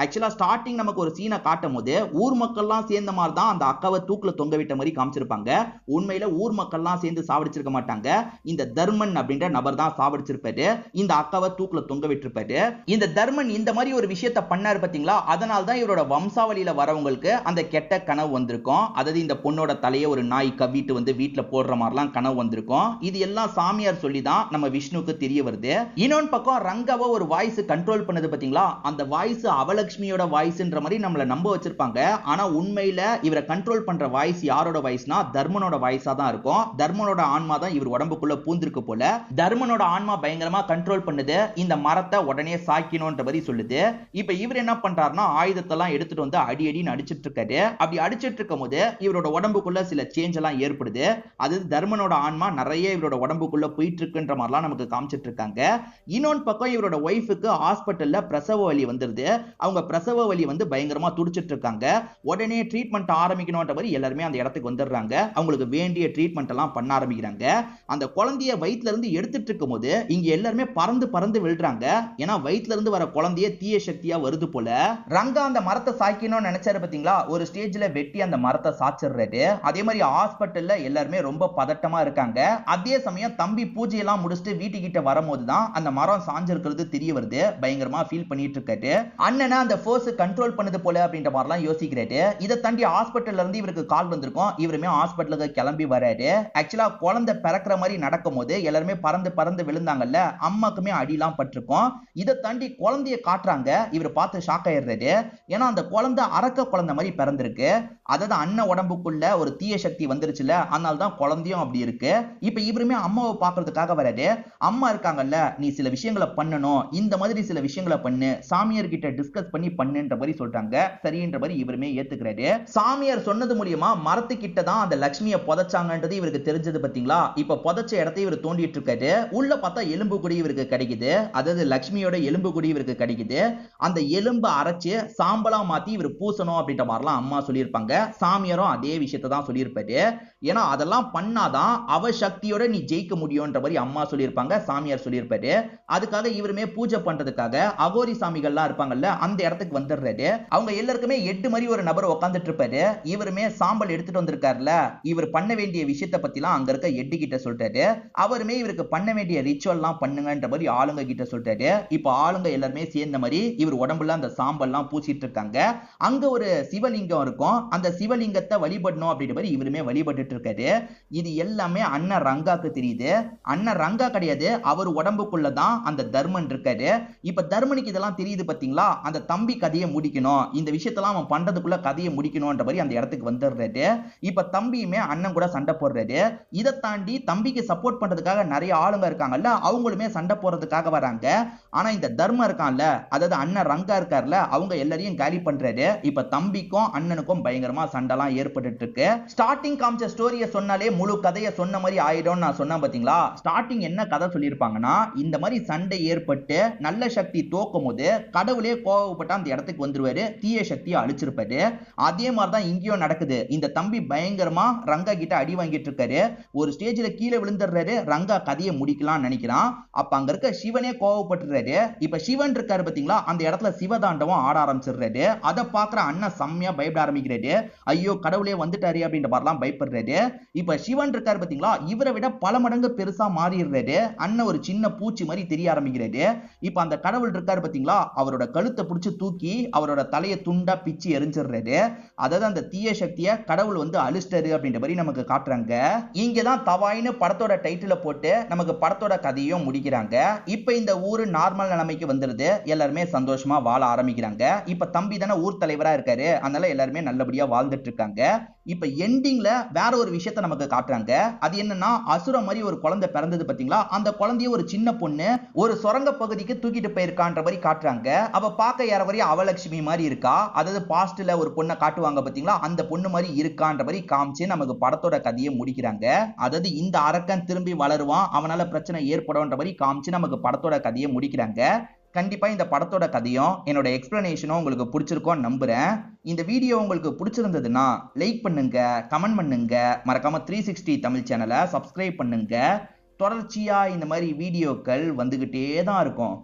A: ஆக்சுவலா ஸ்டார்டிங் நமக்கு ஒரு சீனை காட்டும் போது ஊர் மக்கள்லாம் சேர்ந்த மாதிரி தான் அந்த அக்காவை தூக்குல தொங்க விட்ட மாதிரி காமிச்சிருப்பாங்க. உண்மையில ஊர் மக்கள்லாம் சேர்ந்து சாவடிச்சிருக்க மாட்டாங்க. இந்த தர்மன் அப்படின்ற நபர் தான் சாவடிச்சிருப்பாரு, இந்த அக்காவை தூக்குல தொங்க விட்டுருப்பாரு. இந்த தர்மன் இந்த மாதிரி ஒரு விஷயத்தை பண்ணாரு பாத்தீங்களா, அதனால தான் இவரோட வம்சாவளியில வரவங்களுக்கு அந்த கெட்ட கனவு வந்திருக்கும். அதாவது இந்த பொண்ணோட தலையை ஒரு நாய் கவ்விட்டு வந்து வீட்டுல போடுற மாதிரிலாம் கனவு வந்திருக்கும். இது எல்லாம் சாமியார் சொல்லி தான் நம்ம விஷ்ணுக்கு தெரிய வருது. இன்னொன்று பக்கம் ரங்காவை ஒரு வாய்ஸ் கண்ட்ரோல் பண்ணது பாத்தீங்களா, அந்த வாய்ஸ் அவலட்சுமியோட வாய்ஸ்ன்ற மாதிரி நம்மள நம்ப வச்சிருப்பாங்க. ஆனா உண்மையில இவரை கண்ட்ரோல் பண்ற வாய்ஸ் யாரோட வாய்ஸ்னா தர்மனோட வாய்ஸா தான் இருக்கும். தர்மனோட ஆன்மா தான் இவர் உடம்புக்குள்ள பூந்திருக்கு போல. தர்மனோட ஆன்மா பயங்கரமா கண்ட்ரோல் பண்ணுது, இந்த மரத்தை உடனே சாய்க்கணும்ன்ற மாதிரி சொல்லுது. இப்ப இவர் என்ன பண்றாருன்னா ஆயுதத்தெல்லாம் எடுத்துட்டு வந்து அடி அடின்னு அடிச்சிட்டு இருக்காரு. அப்படி அடிச்சிட்டு இருக்கும் போது இவரோட உடம்புக்குள்ள சில சேஞ்ச் எல்லாம் ஏற்படுது. அது தர்மனோட ஆன்மா நிறைய இவரோட உடம்புக்குள்ள போயிட்டு இருக்குன்ற மாதிரிலாம் நமக்கு காமிச்சிட்டு இருக்காங்க. இன்னொன்று பக்கம் இவரோட ஒய்ஃபுக்கு ஹாஸ்பிட்டல்ல பிரசவ வலி வந்துருது. அவங்க பிரசவ வலி வந்து பயங்கரமா துடிச்சிட்டு இருக்காங்க. உடனே ட்ரீட்மெண்ட் ஆரம்பிக்கணும்ன்ற மாதிரி எல்லாருமே அந்த இடத்துக்கு வந்துடுறாங்க. அவங்களுக்கு வேண்டிய ட்ரீட்மெண்ட் எல்லாம் பண்ண ஆரம்பிக்கிறாங்க. அந்த குழந்தைய வயிற்றுல இருந்து எடுத்துட்டு இருக்கும் போது இங்க எல்லாருமே பறந்து பறந்து விழுறாங்க. ஏன்னா வயிற்றுல இருந்து வர குழந்தைய தீய சக்தியா வருது போல. ரங்கா அந்த மரத்தை சாய்க்கணும்னு நினைச்சாரு பாத்தீங்களா, ஒரு ஸ்டேஜ்ல வெட்டி அந்த மரத்தை சாச்சிடுறாரு. அதே மாதிரி ஹாஸ்பிட்டல்ல எல்லாருமே ரொம்ப பதட்டமா இருக்காங்க. அதே சமயம் தம்பி பூஜையெல்லாம் முடிச்சுட்டு வீட்டுக்கிட்ட வரும்போது தான் அந்த மரம் சாஞ்சிருக்கிறது தெரிய வருது. பயங்கரமா ஃபீல் பண்ணிட்டு இருக்காரு. அண்ணனை அந்த ஃபோர்ஸ் கண்ட்ரோல் பண்ணுது போல அப்படின்ற மாதிரிலாம் யோசிக்கிறாரு. இதை தாண்டி ஹாஸ்பிட்டல்ல இருந்து இவருக்கு கால் வந்திருக்கும். இவருமே ஹாஸ்பிட்டலுக்கு கிளம்பி வராரு. ஆக்சுவலா குழந்தை பிறக்கிற மாதிரி நடக்கும் போது எல்லாருமே பறந்து பறந்து விழுந்தாங்கல்ல, அம்மாக்குமே அடிலாம் பட்டிருக்கும். இதை தாண்டி குழந்தைய காட்டுறாங்க. இவர் பார்த்து ஷாக் ஆயிடுறாரு. ஏன்னா அந்த குழந்தை அரக்க குழந்தை மாதிரி பிறந்திருக்கு. அதாவது அண்ணன் உடம்புக்குள்ள ஒரு தீய சக்தி வந்துருச்சுல, அதனால தான் குழந்தையும் அப்படி இருக்கு. இப்ப இவருமே அம்மாவை பார்க்கறதுக்காக வராரு. அம்மா இருக்காங்கல்ல, நீ சில விஷயங்களை பண்ணணும், இந்த மாதிரி சில விஷயங்களை பண்ணு, சாமியார் கிட்ட டிஸ்கஸ் பண்ணி பண்ணுன்ற மாதிரி சொல்றாங்க. சரின்ற மாதிரி இவருமே ஏத்துக்கிறாரு. சாமியார் சொன்னது மூலியமா மரத்துக்கிட்ட தான் அந்த லட்சுமியை புதைச்சாங்கன்றது இவருக்கு தெரிஞ்சது பாத்தீங்களா. இப்ப புதைச்ச இடத்தை இவர் தோண்டிட்டு இருக்காரு. உள்ள பார்த்தா எலும்பு கூடி இவருக்கு கிடைக்குது. அதாவது லட்சுமியோட எலும்பு கூடி இவருக்கு கிடைக்குது. அந்த எலும்பை அரைச்சு சாம்பலா மாத்தி இவர் பூசணும் அப்படின்ற மாதிரிலாம் அம்மா சொல்லியிருப்பாங்க. சாமியாரும் அதே விஷயத்தை தான் சொல்லியிருப்பாரு. ஏன்னா அதெல்லாம் பண்ணாதான் அவ சக்தியோட நீ ஜெயிக்க முடியும்ன்ற மாதிரி அம்மா சொல்லியிருப்பாங்க, சாமியார் சொல்லியிருப்பாரு. அதுக்காக இவருமே பூஜை பண்றதுக்காக அகோரி சாமிகள்லாம் இருப்பாங்கல்ல, அந்த இடத்துக்கு வந்துடுறாரு. அவங்க எல்லாருக்குமே 8 மாதிரி ஒரு நபர் உட்காந்துட்டு இருப்பாரு. இவருமே சாம்பல் எடுத்துட்டு வந்திருக்காருல, இவர் பண்ண வேண்டிய விஷயத்தை பத்திலாம் அங்க இருக்க 8 கிட்ட சொல்றாரு. அவருமே இவருக்கு பண்ண வேண்டிய ரிச்சுவல்லாம் பண்ணுங்கன்ற மாதிரி ஆளுங்க கிட்ட சொல்றாரு. இப்ப ஆளுங்க எல்லாருமே சேர்ந்த மாதிரி இவர் உடம்புல அந்த சாம்பல்லாம் பூசிட்டு இருக்காங்க. அங்க ஒரு சிவலிங்கம் இருக்கும். அந்த சிவலிங்கத்தை வழிபடணும் அப்படின்ற மாதிரி இவருமே வழிபட்டு இருக்காரு. இது எல்லாமே அண்ணன் ரங்காக்கு தெரியுது. அண்ணன் ரங்கா கிடையாது, அவர் உடம்புக்குள்ளதான் அந்த தர்மன் இருக்காரு. இப்ப தர்மனுக்கு இதெல்லாம் தெரியுது பாத்தீங்களா, அந்த தம்பி கதையை முடிக்கணும், இந்த விஷயத்தெல்லாம் அவன் பண்றதுக்குள்ள கதையை முடிக்கணும்ன்ற மாதிரி அந்த இடத்துக்கு வந்துடுறாரு. இப்ப தம்பியுமே அண்ணன் கூட சண்டை போடுறாரு. இதை தாண்டி தம்பிக்கு சப்போர்ட் பண்றதுக்காக நிறைய ஆளுங்க இருக்காங்கல்ல, அவங்களுமே சண்டை போடுறதுக்காக வராங்க. ஆனா இந்த தர்மம் இருக்கான்ல, அதாவது அண்ணன் ரங்கா இருக்காருல, அவங்க எல்லாரையும் காலி பண்றாரு. இப்ப தம்பிக்கும் அண்ணனுக்கும் பயங்கரமா சண்டைலாம் ஏற்பட்டு இருக்கு. ஸ்டார்டிங் காமிச்ச ஸ்டோரியை சொன்னாலே முழு கதையை சொன்ன மாதிரி ஆயிடும் நான் சொன்னேன் பாத்தீங்களா. ஸ்டார்டிங் என்ன கதை சொல்லியிருப்பாங்கன்னா, இந்த மாதிரி சண்டை ஏற்பட்டு நல்ல சக்தி தோக்கும் போது கடவுளே கோவப்பட்டு அந்த இடத்துக்கு வந்துருவாரு, தீய சக்தியை அழிச்சிருப்பாரு. அதே மாதிரிதான் இங்கேயும் நடக்குது. இந்த தம்பி பயங்கரமா ரங்கா கிட்ட அடி வாங்கிட்டு இருக்காரு. ஒரு ஸ்டேஜ்ல கீழே விழுந்துடுறாரு. ரங்கா கதையை முடிக்கலாம்னு நினைக்கிறான். அப்ப அங்க இருக்க சிவனே கோவப்பட்டுறாரு. இப்ப சிவன் இருக்காரு பாத்தீங்களா, அந்த இடத்துல சிவதாண்டவம் ஆட ஆரம்பிச்சிடுறாரு. அதை பாக்குற அண்ணன் செம்மையா பயப்பட ஆரம்பிக்கிறாரு. ஐயோ கடவுளே வந்துட்டாரு அப்படின்ற மாதிரிலாம் பயப்படுறாரு. இப்ப சிவன் இருக்காரு பாத்தீங்களா, இவரை விட பல மடங்கு பெருசா மாறிடுறாரு. அண்ணன் ஒரு சின்ன பூச்சி மாதிரி தெரிய ஆரம்பிக்கிறாரு. இப்ப அந்த கடவுள் இருக்காரு பாத்தீங்களா, அவரோட கழுத்தை பிடிச்சு தூக்கி அவரோட தலையை துண்டா பிச்சு எரிஞ்சிடுறாரு. அதாவது அந்த தீய சக்தியை கடவுள் வந்து அழிச்சிட்டாரு அப்படின்ற மாதிரி நமக்கு காட்டுறாங்க. இங்கதான் தவாயின்னு படத்தோட டைட்டில போட்டு நமக்கு படத்தோட கதையும் முடிக்கிறாங்க. இப்ப இந்த ஊரு நார்மல் நிலைமைக்கு வந்துருது. எல்லாருமே சந்தோஷமா வாழ ஆரம்பிக்கிறாங்க. இப்ப தம்பி தானே ஊர் தலைவரா இருக்காரு, அதனால எல்லாருமே நல்லபடியா வாழ்ந்துட்டு இருக்காங்க. இப்ப எண்டிங்ல வேற ஒரு விஷயத்தை நமக்கு காட்டுறாங்க. அது என்னன்னா, அசுர மாதிரி ஒரு குழந்தை பிறந்தது பாத்தீங்களா, அந்த குழந்தைய ஒரு சின்ன பொண்ணு ஒரு சுரங்க பகுதிக்கு தூக்கிட்டு போயிருக்கான்ற மாதிரி காட்டுறாங்க. அவ பார்க்க யாரவரையும் அவலட்சுமி மாதிரி இருக்கா, அதாவது பாஸ்ட்ல ஒரு பொண்ணை காட்டுவாங்க பாத்தீங்களா, அந்த பொண்ணு மாதிரி இருக்கான்ற மாதிரி காமிச்சு நமக்கு படத்தோட கதையை முடிக்கிறாங்க. அதாவது இந்த அரக்கன் திரும்பி வளருவான், அவனால பிரச்சனை ஏற்படும்ன்ற மாதிரி காமிச்சு நமக்கு படத்தோட கதையை முடிக்கிறாங்க. கண்டிப்பா இந்த படத்தோட கதையும் என்னோட எக்ஸ்பிளனேஷனும் உங்களுக்கு பிடிச்சிருக்கும்னு நம்புறேன். இந்த வீடியோ உங்களுக்கு பிடிச்சிருந்ததுன்னா லைக் பண்ணுங்க, கமெண்ட் பண்ணுங்க, மறக்காம 360 தமிழ் சேனலை சப்ஸ்கிரைப் பண்ணுங்க. தொடர்ச்சியா இந்த மாதிரி வீடியோக்கள் வந்துகிட்டே தான் இருக்கும்.